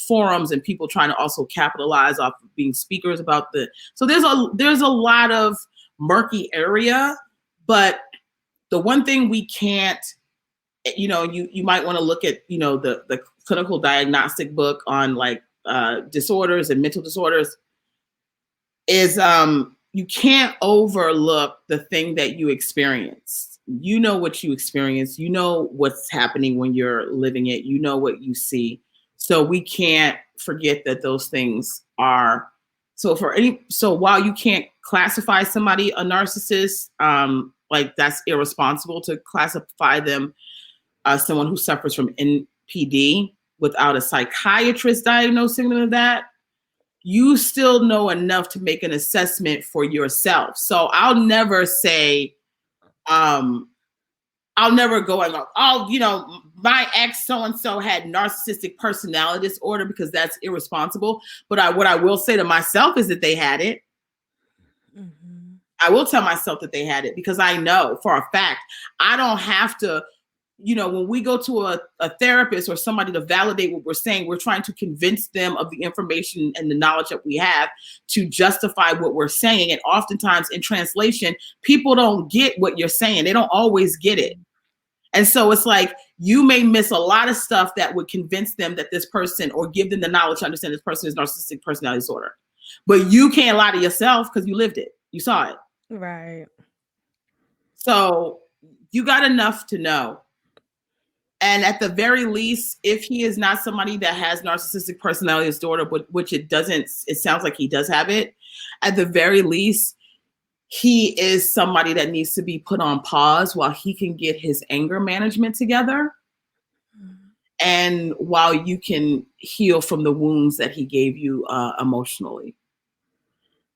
forums and people trying to also capitalize off of being speakers about so there's a lot of murky area. But the one thing we can't, you might want to look at, the clinical diagnostic book on like disorders and mental disorders is you can't overlook the thing that you experienced. You know what you experience. You know what's happening when you're living it. You know what you see. So we can't forget that those things are. So while you can't classify somebody a narcissist, like that's irresponsible to classify them as someone who suffers from NPD without a psychiatrist diagnosing them of that, you still know enough to make an assessment for yourself. So I'll never say, I'll never go and go, oh, my ex so-and-so had narcissistic personality disorder, because that's irresponsible. But what I will say to myself is that they had it. Mm-hmm. I will tell myself that they had it, because I know for a fact. I don't have to, when we go to a therapist or somebody to validate what we're saying, we're trying to convince them of the information and the knowledge that we have to justify what we're saying. And oftentimes in translation, people don't get what you're saying. They don't always get it. And so it's like, you may miss a lot of stuff that would convince them that this person, or give them the knowledge to understand this person is narcissistic personality disorder. But you can't lie to yourself because you lived it. You saw it. Right. So you got enough to know. And at the very least, if he is not somebody that has narcissistic personality disorder, which it sounds like he does have it, at the very least, he is somebody that needs to be put on pause while he can get his anger management together. And while you can heal from the wounds that he gave you emotionally.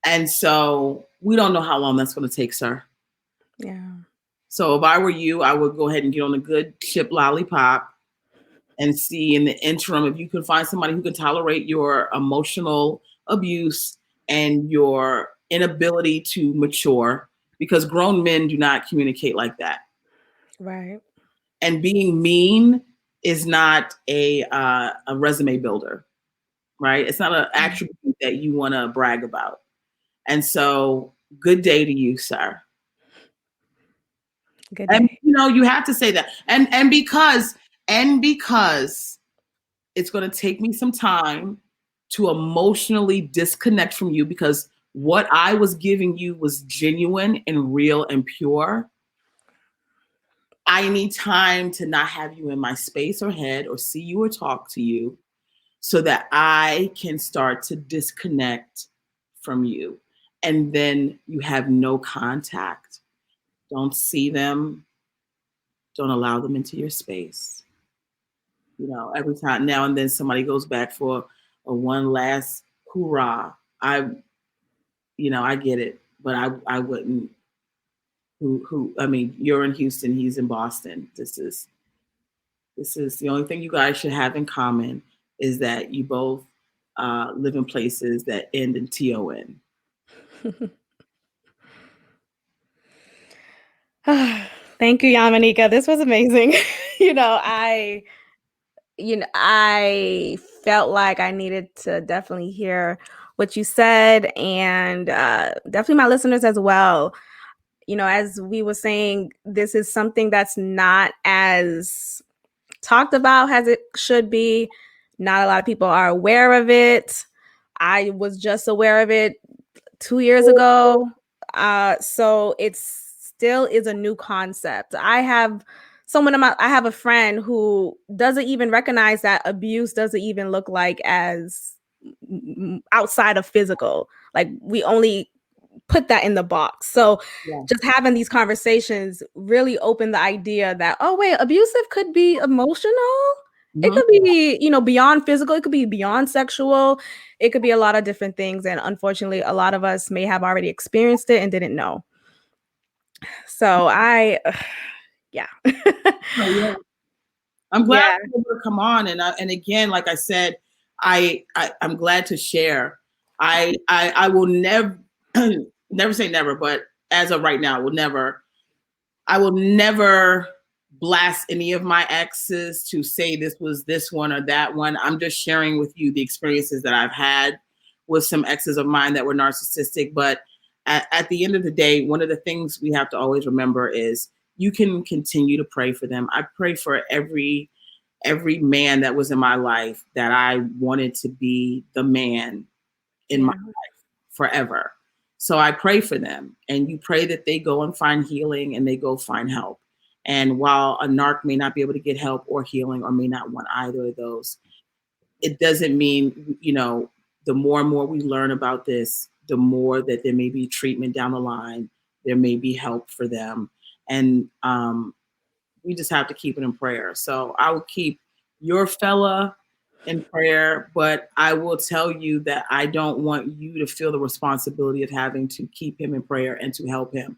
And so we don't know how long that's going to take, sir. Yeah. So if I were you, I would go ahead and get on a good chip lollipop and see in the interim if you can find somebody who can tolerate your emotional abuse and your inability to mature, because grown men do not communicate like that. Right. And being mean is not a resume builder, right? It's not an attribute that you want to brag about. And so good day to you, sir. Good day. And you have to say that. And because it's going to take me some time to emotionally disconnect from you, because what I was giving you was genuine and real and pure. I need time to not have you in my space or head or see you or talk to you so that I can start to disconnect from you. And then you have no contact. Don't see them. Don't allow them into your space. You know, every time now and then somebody goes back for a one last hoorah. I get it, but I wouldn't. I mean, you're in Houston, he's in Boston. This is the only thing you guys should have in common is that you both live in places that end in TON. Thank you, Yamaneika. This was amazing. I felt like I needed to definitely hear what you said, and definitely my listeners as well. As we were saying, this is something that's not as talked about as it should be. Not a lot of people are aware of it. I was just aware of it 2 years ago. So it still is a new concept. I have a friend who doesn't even recognize that abuse doesn't even look like as outside of physical. Like, we only put that in the box. So just having these conversations really opened the idea that, oh wait, abusive could be emotional. Mm-hmm. It could be, beyond physical. It could be beyond sexual. It could be a lot of different things. And unfortunately, a lot of us may have already experienced it and didn't know. So yeah. I'm glad you were able to come on. And again, like I said, I'm glad to share. I will never say never, but as of right now, I will never blast any of my exes to say this was this one or that one. I'm just sharing with you the experiences that I've had with some exes of mine that were narcissistic. But at the end of the day, one of the things we have to always remember is you can continue to pray for them. I pray for every man that was in my life that I wanted to be the man in my life forever. So I pray for them, and you pray that they go and find healing and they go find help. And while a narc may not be able to get help or healing or may not want either of those, it doesn't mean, the more and more we learn about this, the more that there may be treatment down the line, there may be help for them. And we just have to keep it in prayer. So I will keep your fella in prayer, but I will tell you that I don't want you to feel the responsibility of having to keep him in prayer and to help him.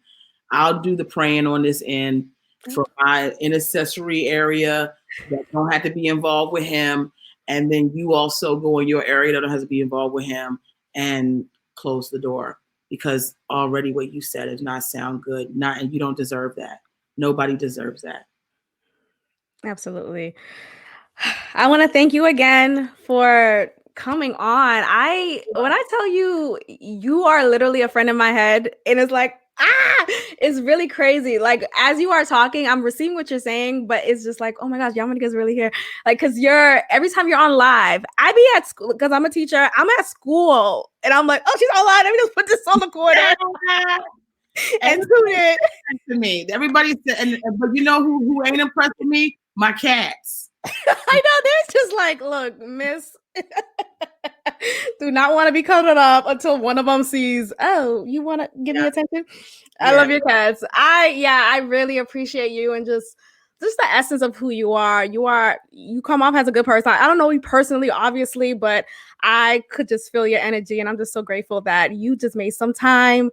I'll do the praying on this end for my intercessory area that don't have to be involved with him. And then you also go in your area that don't have to be involved with him and close the door, because already what you said does not sound good. And you don't deserve that. Nobody deserves that. Absolutely. I want to thank you again for coming on. When I tell you, you are literally a friend in my head, and it's like, it's really crazy. Like, as you are talking, I'm receiving what you're saying, but it's just like, oh my gosh, Yamaneika's really here. Like, cause every time you're on live, I be at school, cause I'm a teacher, I'm at school, and I'm like, oh, she's on live. Let me just put this on the corner. And tune it. To me, everybody said, but you know who ain't impressed with me? My cats. I know, they're just like, look, miss, do not want to be cuddled up until one of them sees, oh, you want to give me attention? I love your cats. I really appreciate you, and just the essence of who you are. You come off as a good person. I don't know you personally, obviously, but I could just feel your energy, and I'm just so grateful that you just made some time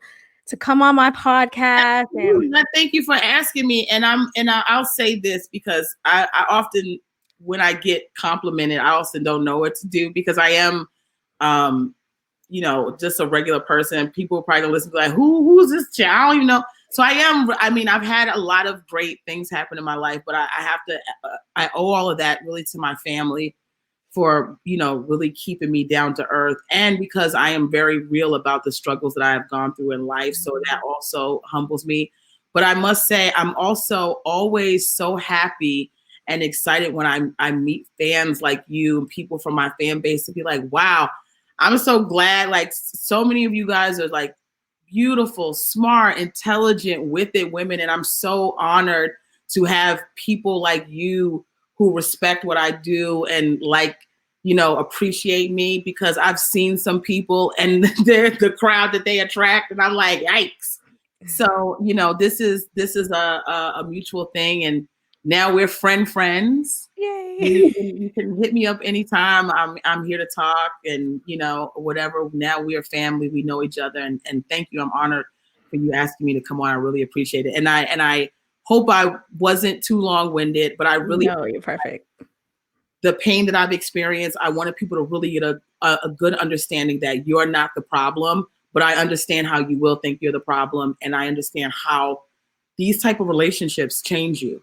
to come on my podcast. And thank you for asking me. And I'll say this, because I often, when I get complimented, I also don't know what to do, because I am, just a regular person. People are probably gonna listen to like, who's this child? So I've had a lot of great things happen in my life, but I owe all of that really to my family for, really keeping me down to earth. And because I am very real about the struggles that I have gone through in life. So that also humbles me. But I must say, I'm also always so happy and excited when I meet fans like you and people from my fan base to be like, wow, I'm so glad. Like, so many of you guys are like beautiful, smart, intelligent, with it women. And I'm so honored to have people like you who respect what I do and appreciate me, because I've seen some people and they're the crowd that they attract, and I'm like, yikes. So, this is a mutual thing, and now we're friends. Yay. You can hit me up anytime. I'm here to talk, and whatever. Now we are family. We know each other, and thank you. I'm honored for you asking me to come on. I really appreciate it, and I hope I wasn't too long-winded, but I really No, you're perfect. The pain that I've experienced, I wanted people to really get a good understanding that you're not the problem, but I understand how you will think you're the problem, and I understand how these type of relationships change you.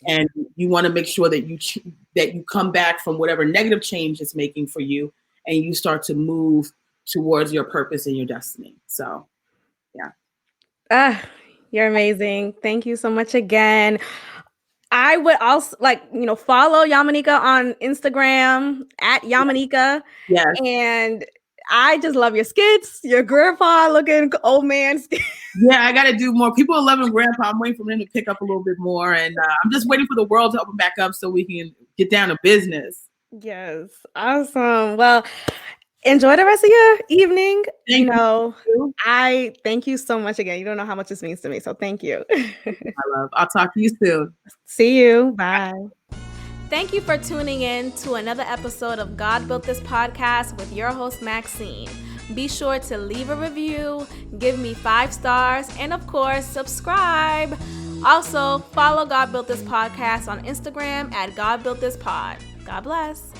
And you want to make sure that you come back from whatever negative change it's making for you, and you start to move towards your purpose and your destiny. So, yeah. You're amazing. Thank you so much again. I would also follow Yamaneika on Instagram at Yamaneika. Yes. And I just love your skits, your grandpa looking old man skits. Yeah, I got to do more. People are loving grandpa. I'm waiting for them to pick up a little bit more. And I'm just waiting for the world to open back up so we can get down to business. Yes. Awesome. Well, enjoy the rest of your evening. Thank you. I thank you so much again. You don't know how much this means to me. So thank you. I'll talk to you soon. See you. Bye. Thank you for tuning in to another episode of God Built This Podcast with your host, Maxine. Be sure to leave a review, give me 5 stars, and of course, subscribe. Also, follow God Built This Podcast on Instagram at God Built This Pod. God bless.